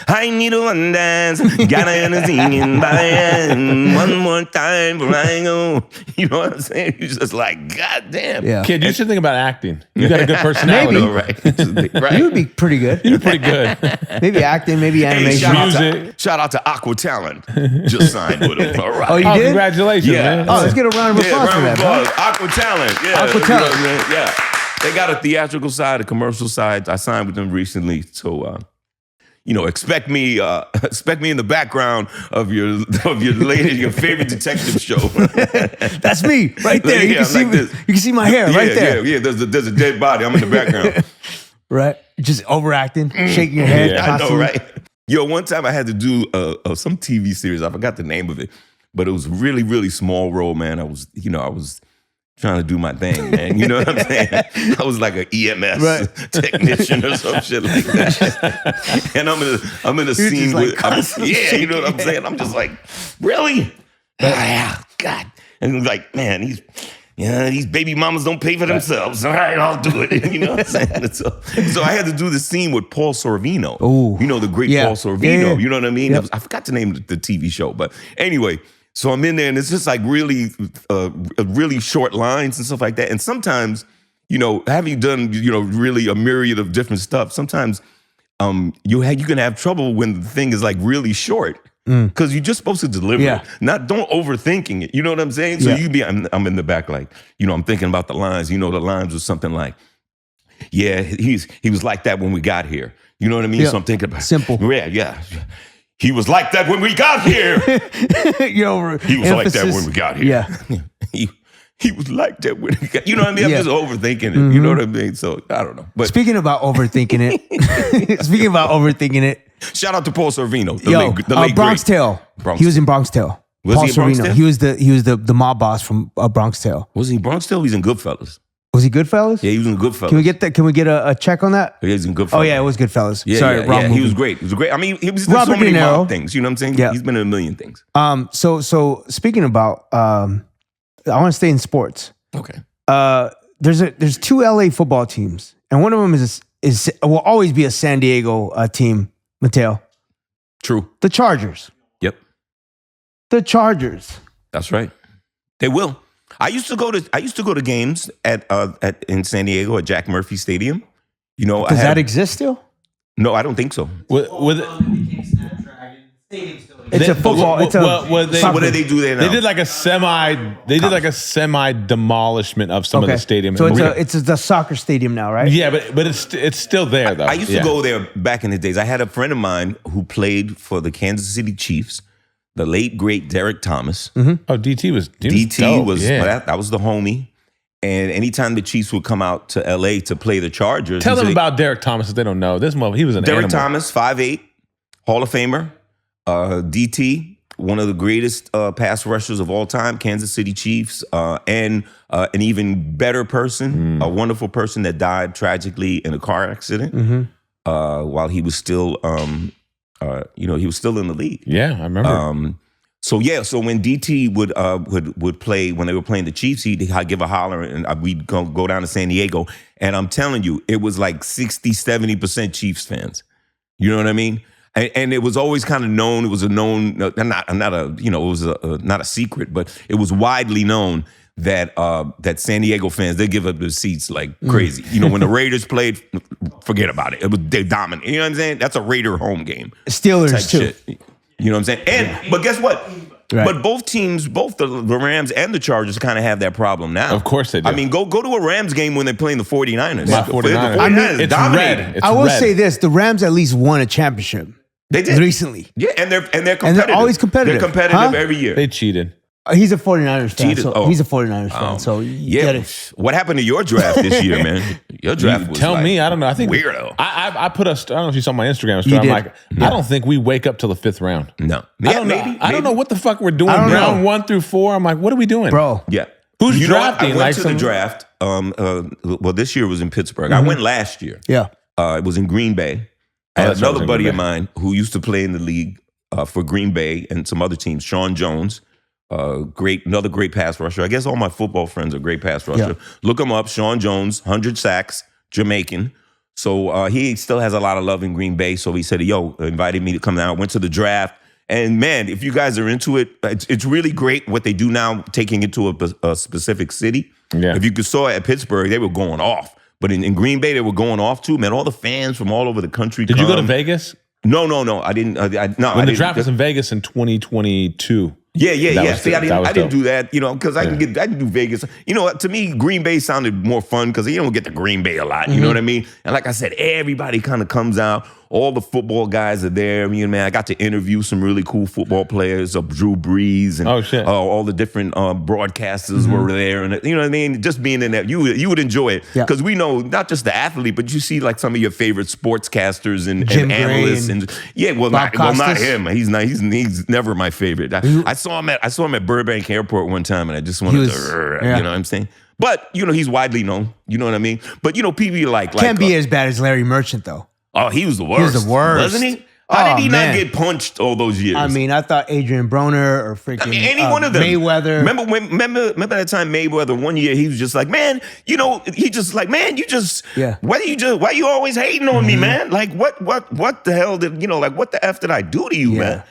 I need a one dance, gotta singing by hand, one more time before I go. You know what I'm saying? He's just like, God damn. Yeah. Kid, you should think about acting. You got a good personality. Maybe. Right. You would be pretty good. You're pretty good. Maybe acting, maybe animation. Music. Shout out to Aqua Talent. Just signed with him. All right. Oh, you did? Congratulations, man. Oh, let's get a round of applause for that, man. Aqua Talent. Yeah. Aqua Talent. Yeah. They got a theatrical side, a commercial side. I signed with them recently. So, expect me in the background of your favorite detective show. That's me right there. You can see my hair right there. Yeah. There's a dead body. I'm in the background. Right. Just overacting, shaking your head. Yeah, I know, right? Yo, one time I had to do some TV series. I forgot the name of it, but it was a really, really small role, man. I was trying to do my thing, man. You know what I'm saying? I was like an EMS technician or some shit like that. And I'm in a scene with, you know what I'm saying? I'm just like, really? God. And like, man, these baby mamas don't pay for themselves. All right, I'll do it. You know what I'm saying? So I had to do the scene with Paul Sorvino. Oh, the great Paul Sorvino. Yeah. You know what I mean? Yep. I forgot to name the TV show, but anyway. So I'm in there, and it's just like really, really short lines and stuff like that. And sometimes, having done, really a myriad of different stuff, sometimes you can have trouble when the thing is like really short. Because you're just supposed to deliver it. Don't overthinking it. You know what I'm saying? So I'm in the back like, I'm thinking about the lines. The lines was something like, yeah, he was like that when we got here. You know what I mean? So I'm thinking about simple. Yeah. He was like that when we got here. He was like that when we got here. Yeah. He was like that when he got, you know what I mean? I'm just overthinking it. You know what I mean? So I don't know. But speaking about overthinking it. Shout out to Paul Sorvino, the late Bronx Tale. He was in Bronx Tale. Paul Sorvino. He was the mob boss from Bronx Tale. Was he in Bronx Tale? He's in Goodfellas. Was he Goodfellas? Yeah, he was in Goodfellas. Can we get that? Can we get a check on that? Yeah, he's in Goodfellas. Oh yeah, it was Goodfellas. Yeah, Sorry, wrong movie. He was great. He was great. I mean, he was in so many mob things. You know what I'm saying? Yeah. He's been in a million things. So speaking about, I want to stay in sports. Okay. There's two LA football teams, and one of them will always be a San Diego team. Mateo. True. The Chargers. Yep. The Chargers. That's right. They will. I used to go to games in San Diego at Jack Murphy Stadium. Does that exist still? No, I don't think so. It's a football. What did they do there now? They did like a semi demolishment of some of the stadium. So it's the soccer stadium now, right? Yeah, but it's still there though. I used to go there back in the days. I had a friend of mine who played for the Kansas City Chiefs. the late great Derek Thomas. Oh, DT was DT was yeah. that was the homie. And anytime the Chiefs would come out to LA to play the Chargers, Tell them about Derek Thomas if they don't know. This moment, he was an Derek animal. Thomas, 5'8", Hall of Famer. DT, one of the greatest pass rushers of all time, Kansas City Chiefs, and an even better person, a wonderful person that died tragically in a car accident while he was still, he was still in the league. Yeah, I remember. So when DT would play, when they were playing the Chiefs, he'd give a holler, and we'd go down to San Diego, and I'm telling you, it was like 60-70% Chiefs fans. You know what I mean? And it was always kind of known. It was a known, not a secret, but it was widely known that San Diego fans, they give up their seats like crazy. You know, when the Raiders played, forget about it. They dominant. You know what I'm saying? That's a Raider home game. Steelers too. Shit. You know what I'm saying? But guess what? Right. But both teams, both the Rams and the Chargers kind of have that problem now. Of course they do. I mean, go to a Rams game when they're playing the 49ers. My 49ers. The 49ers I mean, it's dominated. red. It's I will red. say this: the Rams at least won a championship. They did recently. Yeah, and they're competitive. And they're always competitive. They're competitive every year. They cheated. He's a 49ers fan. Cheated? So Oh. he's a 49ers fan. So you get it. What happened to your draft this year, man? Your draft was Tell like me, I don't know. I think weirdo. I put us. I don't know if you saw my Instagram story. You I'm did. like, I don't think we wake up till the 5th round. No, I don't know. I don't know what the fuck we're doing. I don't Round know. 1 through 4. I'm like, what are we doing, Bro. Yeah. Who's You know what? drafting? I went Like to some- the draft. Well, this year was in Pittsburgh. I went last year. Yeah. It was in Green Bay. I had that's right, it was another in buddy Green of Bay. mine who used to play in the league for Green Bay and some other teams. Sean Jones, another great pass rusher. I guess all my football friends are great pass rusher. Yeah. Look him up. Sean Jones, 100 sacks, Jamaican. So he still has a lot of love in Green Bay. So he said, invited me to come down. Went to the draft. And man, if you guys are into it, it's really great what they do now, taking it to a specific city. Yeah. If you saw it at Pittsburgh, they were going off. But in Green Bay, they were going off too, man. All the fans from all over the country. Did you go to Vegas? No. I didn't. No, When I the didn't. draft was in Vegas in 2022. Yeah. That was See, dope. I didn't dope. do that, because I can do Vegas. You know, to me, Green Bay sounded more fun because you don't get to Green Bay a lot. You know what I mean? And like I said, everybody kind of comes out. All the football guys are there. Man, I got to interview some really cool football players, Drew Brees, and Oh, shit. all the different broadcasters were there. And you know what I mean? Just being in that, you would enjoy it Yeah. because we know not just the athlete, but you see like some of your favorite sportscasters and Jim analysts. Gray And Bob not Costas. him. He's never my favorite. I saw him at Burbank Airport one time, and I just wanted to, yeah. you know what I'm saying? But he's widely known. You know what I mean? But people like Can't be as bad as Larry Merchant, though. oh, he was the worst. was the worst. Wasn't he? How did he man. not get punched all those years? I mean, I thought Adrian Broner or freaking any one of them. Mayweather. Remember that time Mayweather one year he was just like, man, he just like, man, you just why you always hating on me, man? Like what the hell did like what the F did I do to you, man?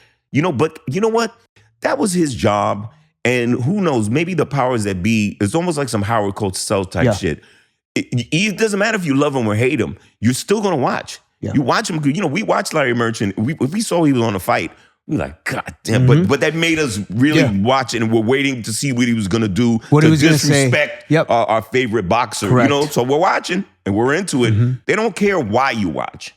But you know what? That was his job. And who knows, maybe the powers that be, it's almost like some Howard Cosell type shit. It doesn't matter if you love him or hate him, you're still gonna watch. Yeah. You watch him, we watched Larry Merchant. If we saw he was on a fight, we were like, God damn. But that made us really watch it, and we're waiting to see what he was gonna do What to he was gonna say. disrespect Yep. our favorite boxer. Correct. So we're watching and we're into it. They don't care why you watch.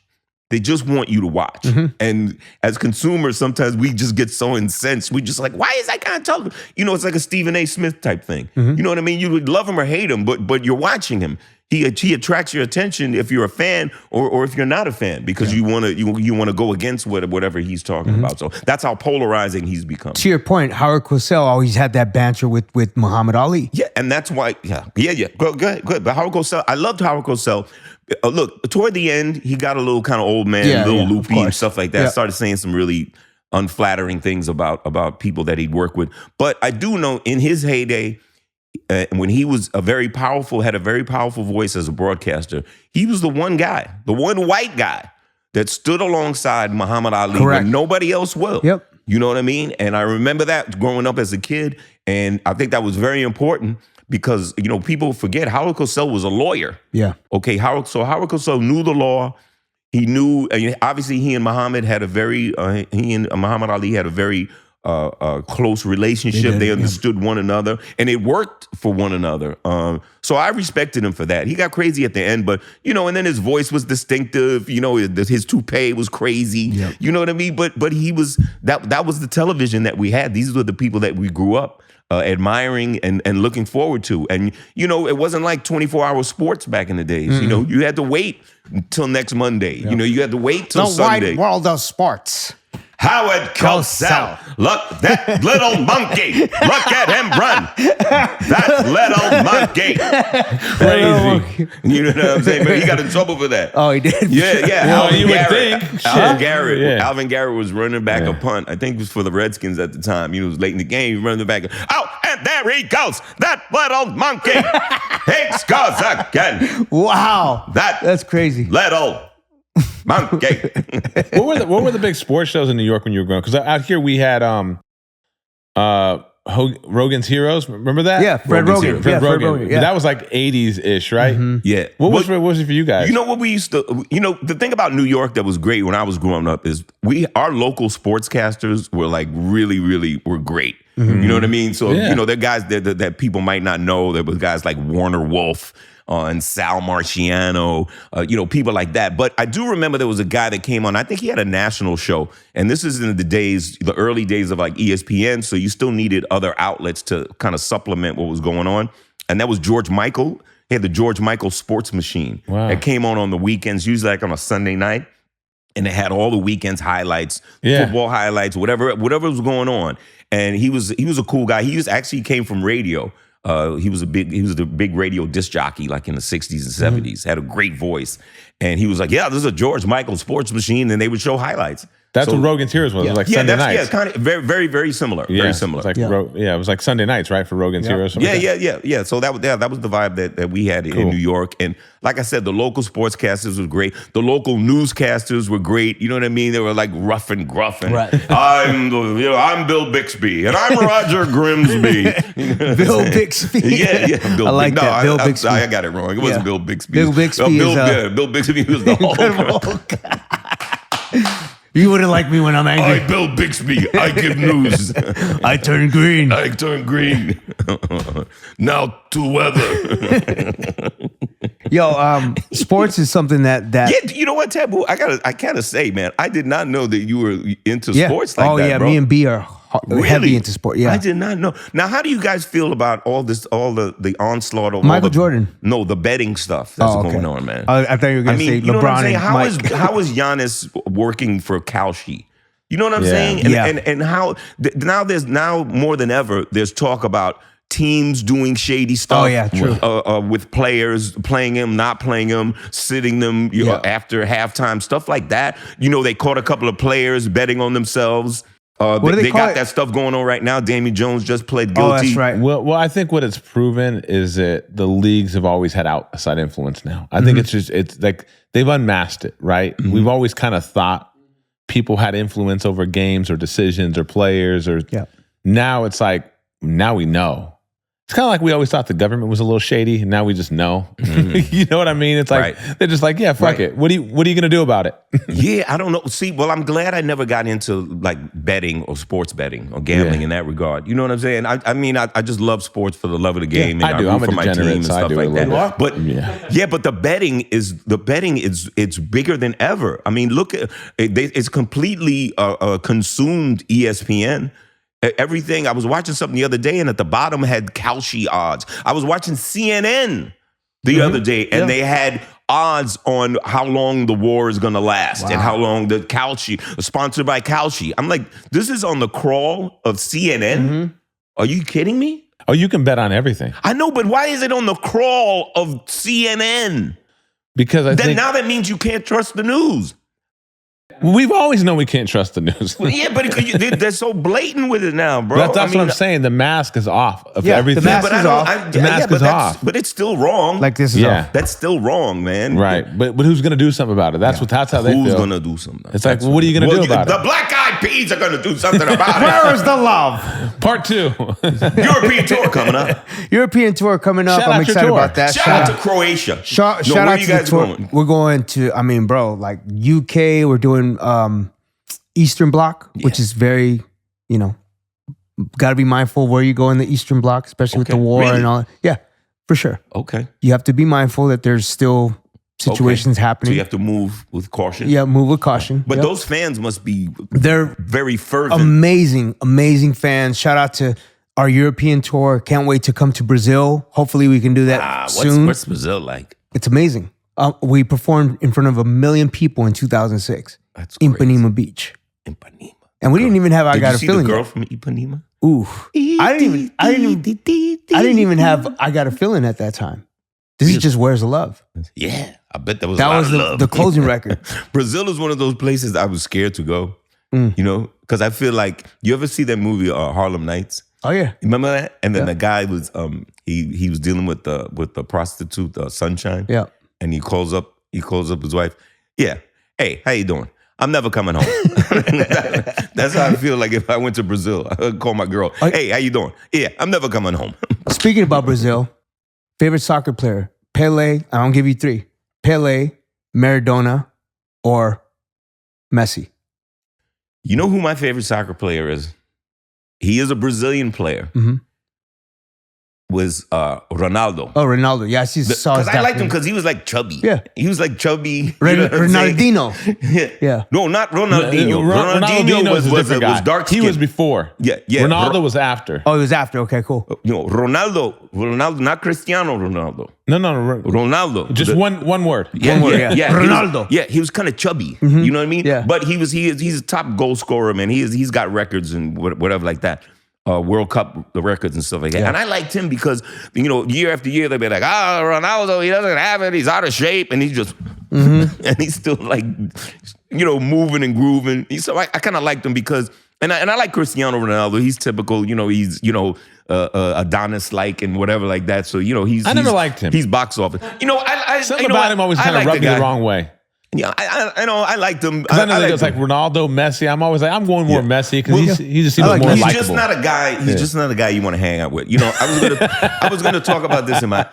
They just want you to watch. And as consumers, sometimes we just get so incensed. We just like, why is that guy telling? It's like a Stephen A. Smith type thing. You know what I mean? You would love him or hate him, but you're watching him. He attracts your attention if you're a fan or if you're not a fan because you want to go against whatever he's talking about. So that's how polarizing he's become. To your point, Howard Cosell always had that banter with Muhammad Ali. Yeah, and that's why. Yeah. Go ahead. But Howard Cosell, I loved Howard Cosell. Look, toward the end, he got a little kind of old man, a little loopy and stuff like that. Yeah. Started saying some really unflattering things about people that he'd worked with. But I do know in his heyday, when he was had a very powerful voice as a broadcaster, he was the one white guy that stood alongside Muhammad Ali when nobody else will. Yep. You know what I mean? And I remember that growing up as a kid, and I think that was very important because people forget Howard Cosell was a lawyer. Yeah. Okay, Howard Cosell knew the law. He knew, obviously, he and Muhammad Ali had a very close relationship. They understood one another, and it worked for one another. So I respected him for that. He got crazy at the end, but and then his voice was distinctive. His toupee was crazy. Yep. You know what I mean? But he was that was the television that we had. These were the people that we grew up admiring and looking forward to. And it wasn't like 24-hour sports back in the days. Mm-hmm. You had to wait until next Monday. Yep. You had to wait till Sunday. The wide world of sports. Howard Cosell. Look, that little monkey. Look at him run. That little monkey. Crazy. You know what I'm saying? But he got in trouble for that. Oh, he did? Yeah. Well, you would think. Alvin Garrett was running back a punt. I think it was for the Redskins at the time. He was late in the game. He was running back. Oh, and there he goes. That little monkey. He scores again. Wow. That's crazy. Little monkey. What were the big sports shows in New York when you were growing? Because out here we had Rogan's Heroes. Remember that? Yeah, Fred Rogan. Fred Rogan. Yeah. That was like 80s-ish, right? Mm-hmm. Yeah. What was it for you guys? You know what we used to, the thing about New York that was great when I was growing up is our local sportscasters were like really, really were great. Mm-hmm. You know what I mean? So, there are guys that people might not know. There was guys like Warner Wolf, and Sal Marciano, people like that. But I do remember there was a guy that came on. I think he had a national show. And this is in the early days of like ESPN. So you still needed other outlets to kind of supplement what was going on. And that was George Michael. He had the George Michael Sports Machine. Wow. That came on the weekends, usually like on a Sunday night. And it had all the weekend's highlights, football highlights, whatever was going on. And he was a cool guy. He came from radio. He was the big radio disc jockey like in the 60s and 70s, had a great voice. And he was like, this is a George Michael Sports Machine. And they would show highlights. That's what Rogan's Heroes was. It was like Sunday nights. Yeah, kind of very, very, very similar. Yeah, very similar. It was like Sunday nights, right, for Rogan's Heroes? Yeah. So that was the vibe that we had in New York. And like I said, the local sportscasters were great. The local newscasters were great. You know what I mean? They were like rough and gruff. And right. I'm Bill Bixby, and I'm Roger Grimsby. Bill Bixby. Yeah. Bill Bixby. I got it wrong. It wasn't Bill Bixby. Bill Bixby Bill Bixby was the Hulk. You wouldn't like me when I'm angry. I'm Bill Bixby. I give news. I turn green. Now to weather. Yo, sports is something that. Yeah, you know what, Taboo? I gotta say, man, I did not know that you were into sports like that. Oh yeah, bro. me and B are heavy into sport. Yeah, I did not know. Now, how do you guys feel about all the onslaught of Michael Jordan? No, the betting stuff that's going on, man. I thought you were going to say you know LeBron what I'm saying? and Mike. How is Giannis working for Kalshi? You know what I'm saying? And how now more than ever there's talk about teams doing shady stuff. Oh yeah, true. With players playing him, not playing him, sitting them after halftime, stuff like that. They caught a couple of players betting on themselves. They got that stuff going on right now. Damian Jones just pled guilty. Oh, that's right. Well, I think what it's proven is that the leagues have always had outside influence now. I think it's like they've unmasked it, right? Mm-hmm. We've always kind of thought people had influence over games or decisions or players now it's like, now we know. It's kind of like we always thought the government was a little shady, and now we just know. Mm-hmm. You know what I mean? It's like they're just like, fuck it. What are you going to do about it? Yeah, I don't know. See, well, I'm glad I never got into like betting or sports betting or gambling in that regard. You know what I'm saying? I just love sports for the love of the game. Yeah, and I do. root I'm for my team and stuff like that. But but the betting it's bigger than ever. I mean, look, it's completely consumed ESPN. Everything. I was watching something the other day, and at the bottom had Kalshi odds. I was watching CNN the other day, and they had odds on how long the war is going to last and how long the Kalshi, sponsored by Kalshi. I'm like, this is on the crawl of CNN? Mm-hmm. Are you kidding me? Oh, you can bet on everything. I know, but why is it on the crawl of CNN? Because now that means you can't trust the news. We've always known we can't trust the news. Well, yeah, but they're so blatant with it now, bro. That's what I'm saying. The mask is off of everything. The mask is off. The mask is off. But it's still wrong. Like this is off. That's still wrong, man. Right. But who's going to do something about it? That's how they feel. Who's going to do something? It's like, what are you going to do about it? The Black Eyed Peas are going to do something about it. Where is the love? Part 2. European tour coming up. European tour coming up. I'm excited about that. Shout out to Croatia. Shout out to the tour. We're going to, like UK. We're doing Eastern Bloc, which is very, Got to be mindful where you go in the Eastern Bloc, especially with the war and all. Yeah, for sure. Okay. You have to be mindful that there's still situations happening. So you have to move with caution. Yeah, move with caution. But those fans must be they're very fervent. Amazing fans. Shout out to our European tour. Can't wait to come to Brazil. Hopefully we can do that soon. What's Brazil like? It's amazing. We performed in front of 1 million people in 2006. That's in Ipanema Beach. Ipanema. And we didn't even have I Got a Feeling. Did you see the girl from Ipanema? Ooh. I didn't even have I Got a Feeling at that time. This is just Where's the Love. Yeah, I bet that was a lot of love. The closing record. Brazil is one of those places I was scared to go. You know, because I feel like, you ever see that movie Harlem Nights? Oh yeah, remember that? And then the guy was he was dealing with the prostitute Sunshine. Yeah, and he calls up his wife. Yeah, hey, how you doing? I'm never coming home. That's how I feel like if I went to Brazil. I would call my girl. Hey, how you doing? Yeah, I'm never coming home. Speaking about Brazil, favorite soccer player: Pele. I'll give you 3: Pele, Maradona, or Messi. You know who my favorite soccer player is? He is a Brazilian player. Mm-hmm. Was Ronaldo. Oh, Ronaldo. Yeah, I see. Because I liked him because he was like chubby. Yeah. He was like chubby. Ronaldinho. Yeah. No, not Ronaldinho. Ronaldinho was dark skin. He was before. Yeah. Ronaldo was after. Oh, he was after. Okay, cool. No, Ronaldo, not Cristiano Ronaldo. No. Ronaldo. Just one word. Yeah, one word. Yeah. Ronaldo. He was kind of chubby. Mm-hmm. You know what I mean? Yeah. But he's a top goal scorer, man. He's got records and whatever like that. World Cup records and stuff like that. Yeah. And I liked him because, you know, year after year, they'd be like, Ronaldo, he doesn't have it. He's out of shape. And he's just, and he's still like, you know, moving and grooving. So I kind of liked him because, and I like Cristiano Ronaldo. He's typical, you know, he's, you know, Adonis-like and whatever like that. So, you know, I never liked him. He's box office. You know, something about him always kind of rubbed me the wrong way. Yeah, I know. I liked him. Because I know it was like Ronaldo, Messi. I'm always like, I'm going more Messi because he just seems more likable. He's just not a guy. He's just not a guy you want to hang out with. You know, I was gonna talk about this in my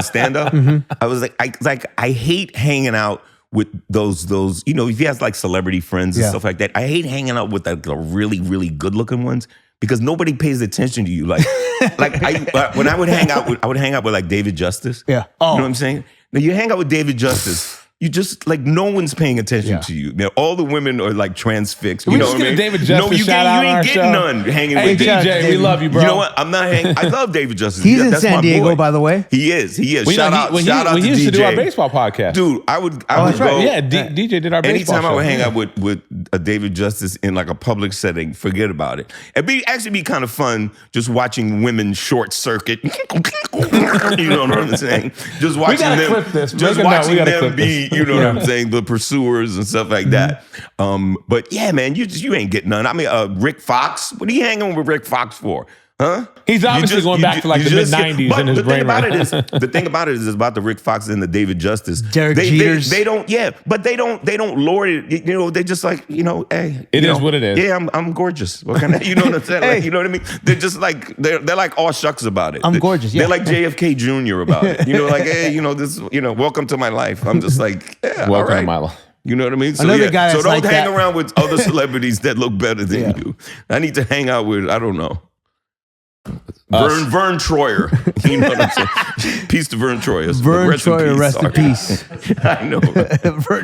stand up. Mm-hmm. I was like, I hate hanging out with those. You know, if he has like celebrity friends and stuff like that. I hate hanging out with like the really really good looking ones because nobody pays attention to you. Like when I would hang out with like David Justice. Yeah. Oh. You know what I'm saying? Now you hang out with David Justice. You just like no one's paying attention to you. Now, all the women are like transfixed. You know what I mean? David Justice you ain't getting none hanging with DJ. David. We love you, bro. You know what? I'm not hanging. I love David Justice. He's in San Diego, by the way. He is. Well, shout out to DJ. We used to do our baseball podcast, dude. I would go. Right. Yeah, DJ did our baseball. Anytime I would hang out with a David Justice in like a public setting, forget about it. It'd actually be kind of fun just watching women short circuit. You know what I'm saying? Just watching them. Clip this. Just watching them be. You know what I'm saying? The pursuers and stuff like that. But yeah, man, you ain't getting none. I mean, Rick Fox. What are you hanging with Rick Fox for? Huh? He's obviously going back to like the mid-90s in his brain. The thing about it is about the Rick Fox and the David Justice. Derek Jeters. They don't lord it. You know, they just like, you know, hey. It is what it is. Yeah, I'm gorgeous. What kind of, you know what I'm saying? Like, you know what I mean? They're just like, they're like all shucks about it. I'm gorgeous, yeah. They're like JFK Jr. about it. You know, like, hey, you know, this, you know, welcome to my life. I'm just like, yeah, welcome to my life. You know what I mean? So, Another guy so don't like hang around with other celebrities that look better than you. I need to hang out with, I don't know. Vern Troyer. You know what I'm saying? Peace to Vern Troyer. Vern Troyer, rest in peace. I know.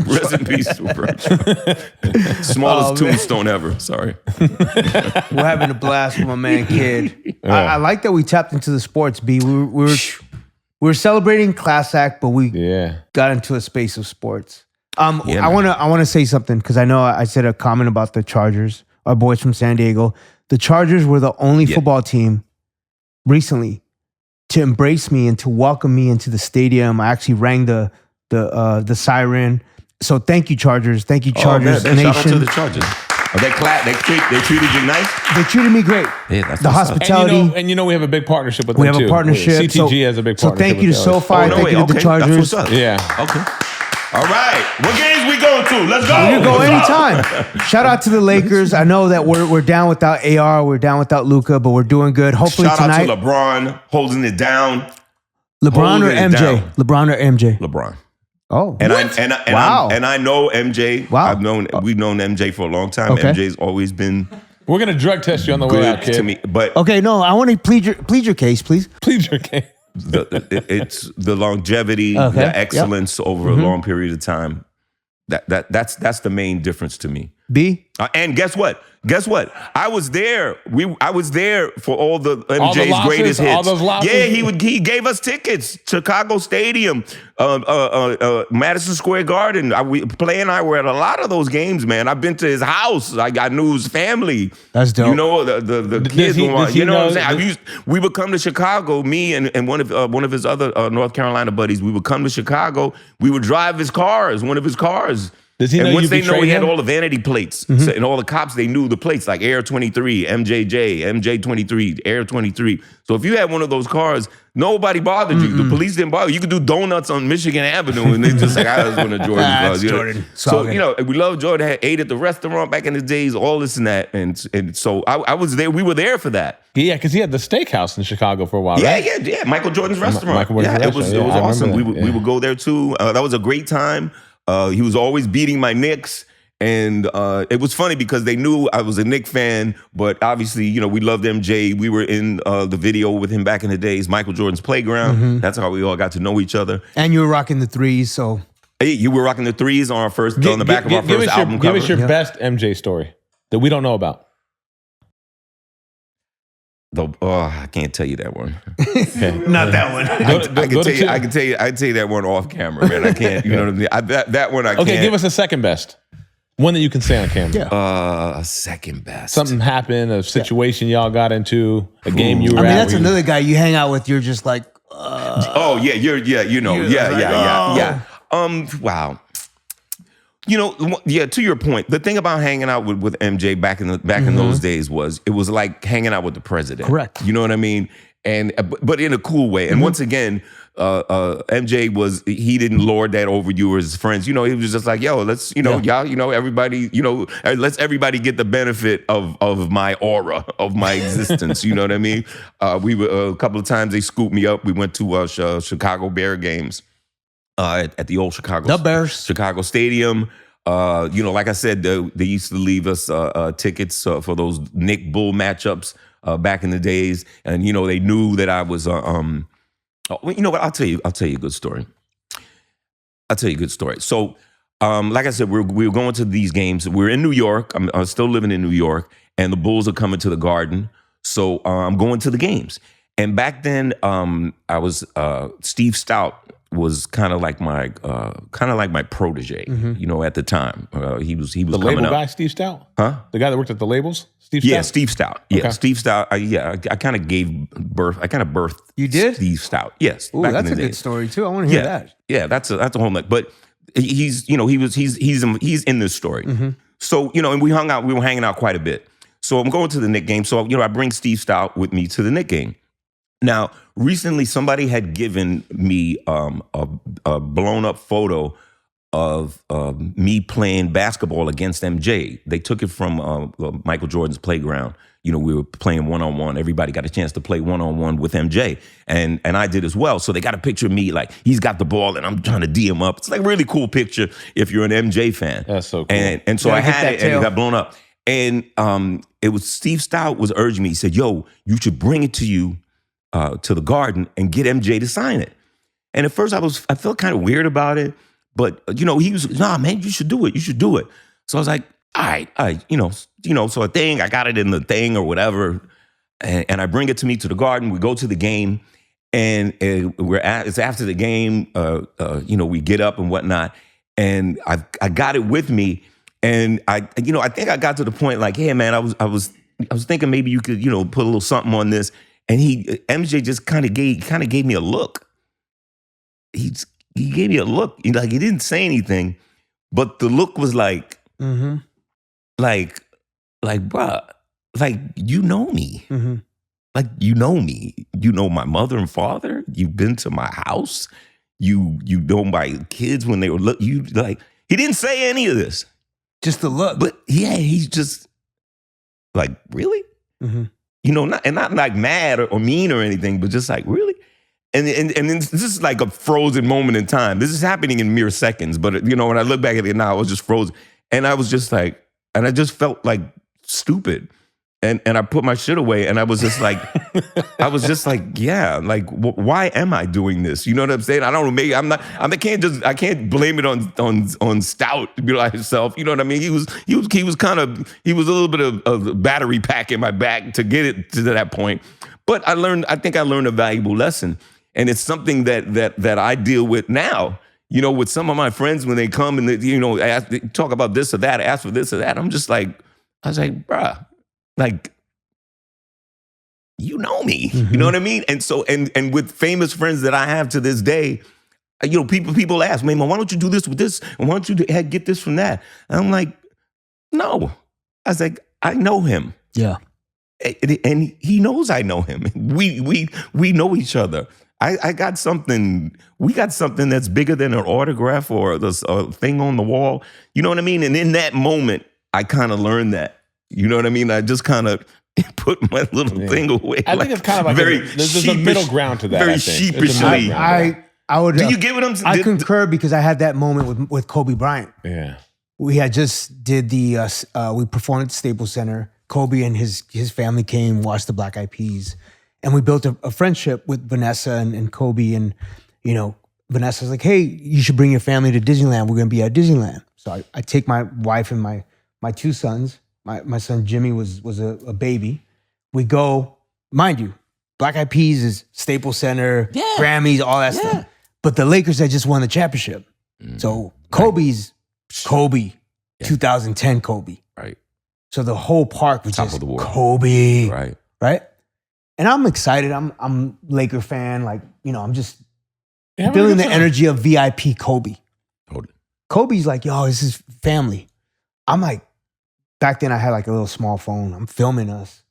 Rest in peace to Vern Troyer. Smallest tombstone ever. Sorry. We're having a blast with my man Kid. I like that we tapped into the sports, B. We were celebrating Class Act, but we got into a space of sports. I want to say something because I know I said a comment about the Chargers, our boys from San Diego. The Chargers were the only football team recently to embrace me and to welcome me into the stadium. I actually rang the siren. So thank you, Chargers. Thank you, Chargers Nation. Shout out to the Chargers. They treated you nice? They treated me great. Yeah, that's the hospitality. And you know we have a big partnership with them too. We have a partnership. CTG has a big partnership. So thank you to SoFi. Thank you to the Chargers. That's what's up. Yeah. Okay. All right. What games we going to? Let's go. You can go anytime. Shout out to the Lakers. I know that we're down without AR. We're down without Luka, but we're doing good. Hopefully tonight. Shout out to LeBron holding it down. LeBron or MJ? LeBron or MJ? LeBron. Oh, and I know MJ. Wow. We've known MJ for a long time. Okay. MJ's always been We're going to drug test you on the way out, kid. to me. But Okay, no, I want to plead your case, please. Please your case. it's the longevity, Okay, the excellence over a long period of time. That's the main difference to me. B? And guess what? I was there. I was there for all the MJ's losses, greatest hits. all those losses? Yeah, he gave us tickets. Chicago Stadium, Madison Square Garden. Play and I were at a lot of those games, man. I've been to his house. I knew his family. That's dope. You know the kids. Does he You know what I'm know- saying? We would come to Chicago. Me and one of his other North Carolina buddies. We would come to Chicago. We would drive his cars. One of his cars. Does he know and once you they know betrayed he had him? all the vanity plates, so, and all the cops, they knew the plates like Air 23, MJJ, MJ23, Air 23. So if you had one of those cars, nobody bothered you. The police didn't bother you. You could do donuts on Michigan Avenue, and they just like, I was one of Jordan's cars. You know? Jordan. So, we love Jordan. Had ate at the restaurant back in the days, all this and that. And so I was there. We were there for that. Yeah, because he had the steakhouse in Chicago for a while, right? Yeah. Michael Jordan's restaurant. Michael Jordan's It was restaurant. Yeah, I awesome. remember that. We would go there too. That was a great time. He was always beating my Knicks. And it was funny because they knew I was a Knicks fan, but obviously, we loved MJ. We were in the video with him back in the days, Michael Jordan's Playground. That's how we all got to know each other. And you were rocking the threes, so. Hey, you were rocking the threes on our first, on the back of our first album Give cover. us your best MJ story that we don't know about. I can't tell you that one. Okay. Not that one. I can tell you that one off camera, man. I can't. You know what I mean? That one I can't. Okay, give us a second best. One that you can say on camera. Yeah. Second best. Something happened, a situation y'all got into, a game you were I mean, at. that's another guy you hang out with. You're just like, Oh yeah, wow. To your point, the thing about hanging out with MJ back in those days was it was like hanging out with the president. Correct. You know what I mean? And but in a cool way. And once again, MJ he didn't lord that over you or his friends. He was just like, yo, let's y'all, everybody, let's everybody get the benefit of my aura, of my existence. You know what I mean? We were a couple of times they scooped me up. We went to Chicago Bear games. At the old Chicago Stadium. Like I said, they used to leave us tickets for those Knick Bull matchups back in the days, and they knew that I was. You know what? I'll tell you a good story. So, like I said, we were going to these games. We're in New York. I'm still living in New York, and the Bulls are coming to the Garden. So I'm going to the games. And back then, I was Steve Stout was kind of like my protege, at the time. He was the coming label up. guy, Steve Stout? Huh? The guy that worked at the labels? Steve Stout? Yeah, Steve Stout. Yeah, Okay. Steve Stout. I kind of gave birth. I kind of birthed. You did? Steve Stout. Yes. Ooh, back that's in a the good days. story too. I want to hear that. Yeah, that's a whole nother. But he's in this story. So and we hung out. We were hanging out quite a bit. So I'm going to the Knick game. So I bring Steve Stout with me to the Knick game. Now, recently, somebody had given me a blown up photo of me playing basketball against MJ. They took it from Michael Jordan's Playground. We were playing one-on-one. Everybody got a chance to play one-on-one with MJ. And I did as well. So they got a picture of me, like, he's got the ball and I'm trying to D him up. It's like a really cool picture if you're an MJ fan. That's so cool. And so I had it and it got blown up. And it was Steve Stout was urging me. He said, yo, you should bring it to the Garden and get MJ to sign it. And at first I felt kind of weird about it, but he was, nah, man, you should do it. You should do it. So I was like, all right, so a thing, I got it in the thing or whatever. And I bring it to the Garden. We go to the game and it's after the game, we get up and whatnot. And I got it with me. And I think I got to the point like, hey man, I was thinking maybe you could, put a little something on this. And MJ just kind of gave me a look. He gave me a look. He didn't say anything, but the look was like, like, bruh, like, you know me. Like, you know me. You know my mother and father. You've been to my house. You know my kids when they were he didn't say any of this. Just the look. But yeah, he's just like, really? Not like mad or mean or anything, but just like, really? And then this is like a frozen moment in time. This is happening in mere seconds. But, when I look back at it now, I was just frozen. And I was just like, and I just felt like stupid. and I put my shit away, and I was just like, yeah, like why am I doing this? You know what I'm saying? I don't know. Maybe I can't blame it on Stout to be like himself. You know what I mean? He was a little bit of a battery pack in my back to get it to that point. But I think I learned a valuable lesson, and it's something that I deal with now. You know, with some of my friends when they come and they talk about this or that, ask for this or that. I was like, bruh, like, you know me, you know what I mean? And so, and with famous friends that I have to this day, you know, people ask me, man, why don't you do this with this? And why don't you get this from that? And I'm like, no. I was like, I know him. Yeah. And he knows I know him. We know each other. We got something that's bigger than an autograph or a thing on the wall. You know what I mean? And in that moment, I kind of learned that. You know what I mean? I just kind of put my little thing away. I think it's kind of like there's a middle ground to that. Very sheepishly. I would. Do you get what I'm saying? I concur because I had that moment with Kobe Bryant. Yeah. We had just did we performed at the Staples Center. Kobe and his family came, watched the Black Eyed Peas. And we built a friendship with Vanessa and Kobe. And, you know, Vanessa's like, hey, you should bring your family to Disneyland. We're going to be at Disneyland. So I take my wife and my two sons. My son Jimmy was a baby. We go, mind you, Black Eyed Peas is Staples Center, Grammys, all that stuff. But the Lakers had just won the championship. So Kobe's Kobe, 2010 Kobe. Right. So the whole park was Top just of the world. Kobe. Right. And I'm excited. I'm Laker fan. Like, you know, I'm just feeling the energy of VIP Kobe. Totally. Kobe's like, yo, this is family. I'm like, back then I had like a little small phone. I'm filming us,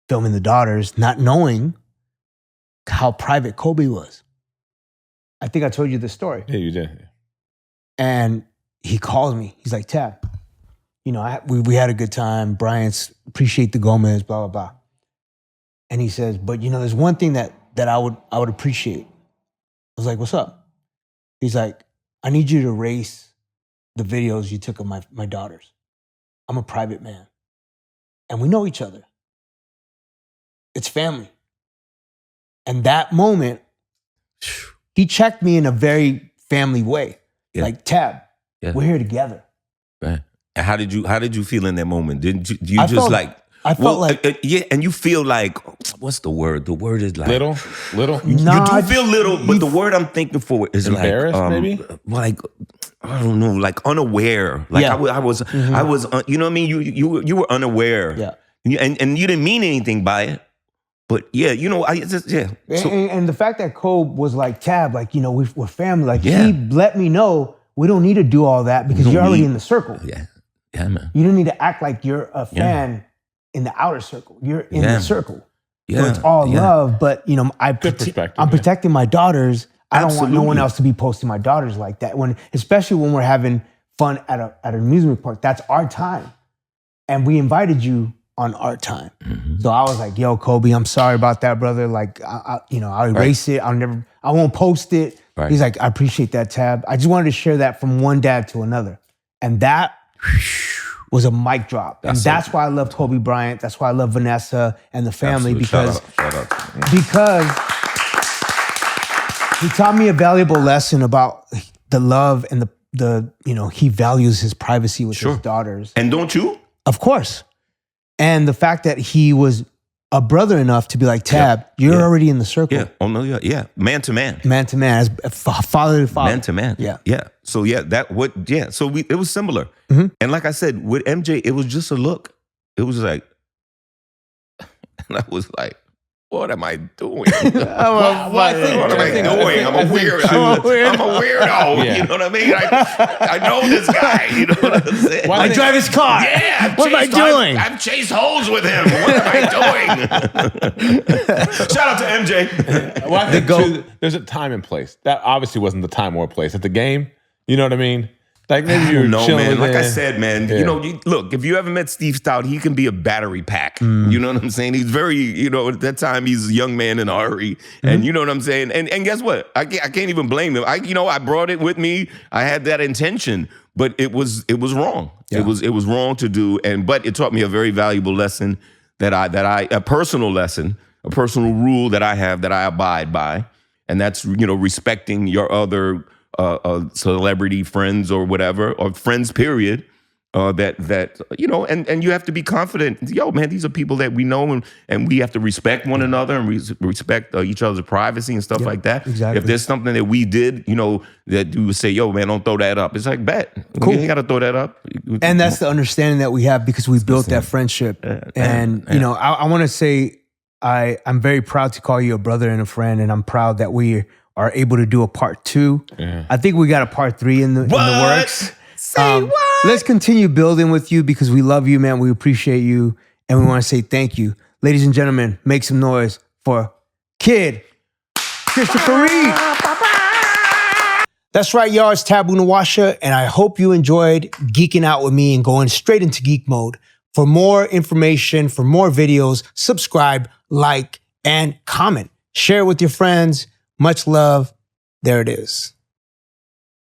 filming the daughters, not knowing how private Kobe was. I think I told you this story. Yeah, you did. And he calls me. He's like, Tab, you know, we had a good time. Bryant's appreciate the Gomez, blah, blah, blah. And he says, but you know, there's one thing that I would appreciate. I was like, what's up? He's like, I need you to erase the videos you took of my daughters. I'm a private man. And we know each other. It's family. And that moment, he checked me in a very family way. Yeah. Like, Tab, we're here together. Right. And how did you feel in that moment? I felt like and you feel like, what's the word? The word is like little. You do feel little, but the word I'm thinking for is embarrassed, like maybe. Like I don't know, like unaware. Like I was, I was. You know what I mean? You were unaware. Yeah. And you didn't mean anything by it, but you know, So, and the fact that Kobe was like, Tab, like, you know, we're family. Like he let me know we don't need to do all that because you're already in the circle. Yeah, man. You don't need to act like you're a fan. In the outer circle, you're in the circle. So it's all love, but you know, I'm protecting my daughters. I don't want no one else to be posting my daughters like that. Especially when we're having fun at an amusement park, that's our time, and we invited you on our time. Mm-hmm. So I was like, "Yo, Kobe, I'm sorry about that, brother. Like, I'll erase it. I won't post it." Right. He's like, "I appreciate that, Tab. I just wanted to share that from one dad to another," and that was a mic drop. That's why I love Kobe Bryant. That's why I love Vanessa and the family. Because he taught me a valuable lesson about the love and the you know, he values his privacy with his daughters. And don't you? Of course. And the fact that he was a brother enough to be like, Tab, you're already in the circle. Yeah. Oh no, yeah. Man to man. Man to man. As father to father. Man to man. Yeah. Yeah. So so it was similar. Mm-hmm. And like I said, with MJ, it was just a look. It was like, and I was like, what am I doing? What am I doing? I'm a weirdo. Yeah. You know what I mean? I know this guy. You know what I'm saying? I drive his car. Yeah. What am I doing? I've chased holes with him. What am I doing? Shout out to MJ. Well, I think there's a time and place. That obviously wasn't the time or place at the game. You know what I mean? Like maybe you're chilling. Man. Like I said, man, you know, look, if you ever met Steve Stout, he can be a battery pack. You know what I'm saying? He's very, you know, at that time, he's a young man in a hurry. And you know what I'm saying? And guess what? I can't even blame him. I brought it with me. I had that intention, but it was wrong. Yeah. It was wrong to do. But it taught me a very valuable lesson a personal lesson, a personal rule that I have that I abide by, and that's respecting your other celebrity friends or whatever, or friends period. And you have to be confident. Yo, man, these are people that we know, and we have to respect one another and respect each other's privacy and stuff like that. Exactly. If there's something that we did, that you would say, yo, man, don't throw that up. It's like, bet. Cool. You ain't got to throw that up. And that's the understanding that we have because we built that friendship. I want to say I'm very proud to call you a brother and a friend, and I'm proud that we are able to do a part 2. Yeah. I think we got a part 3 in the works. Say what? Let's continue building with you because we love you, man. We appreciate you, and we want to say thank you. Ladies and gentlemen, make some noise for Kid Christopher Reid. That's right, y'all. It's Taboo Nawasha, and I hope you enjoyed geeking out with me and going straight into geek mode. For more information, for more videos, subscribe, like, and comment. Share it with your friends. Much love. There it is.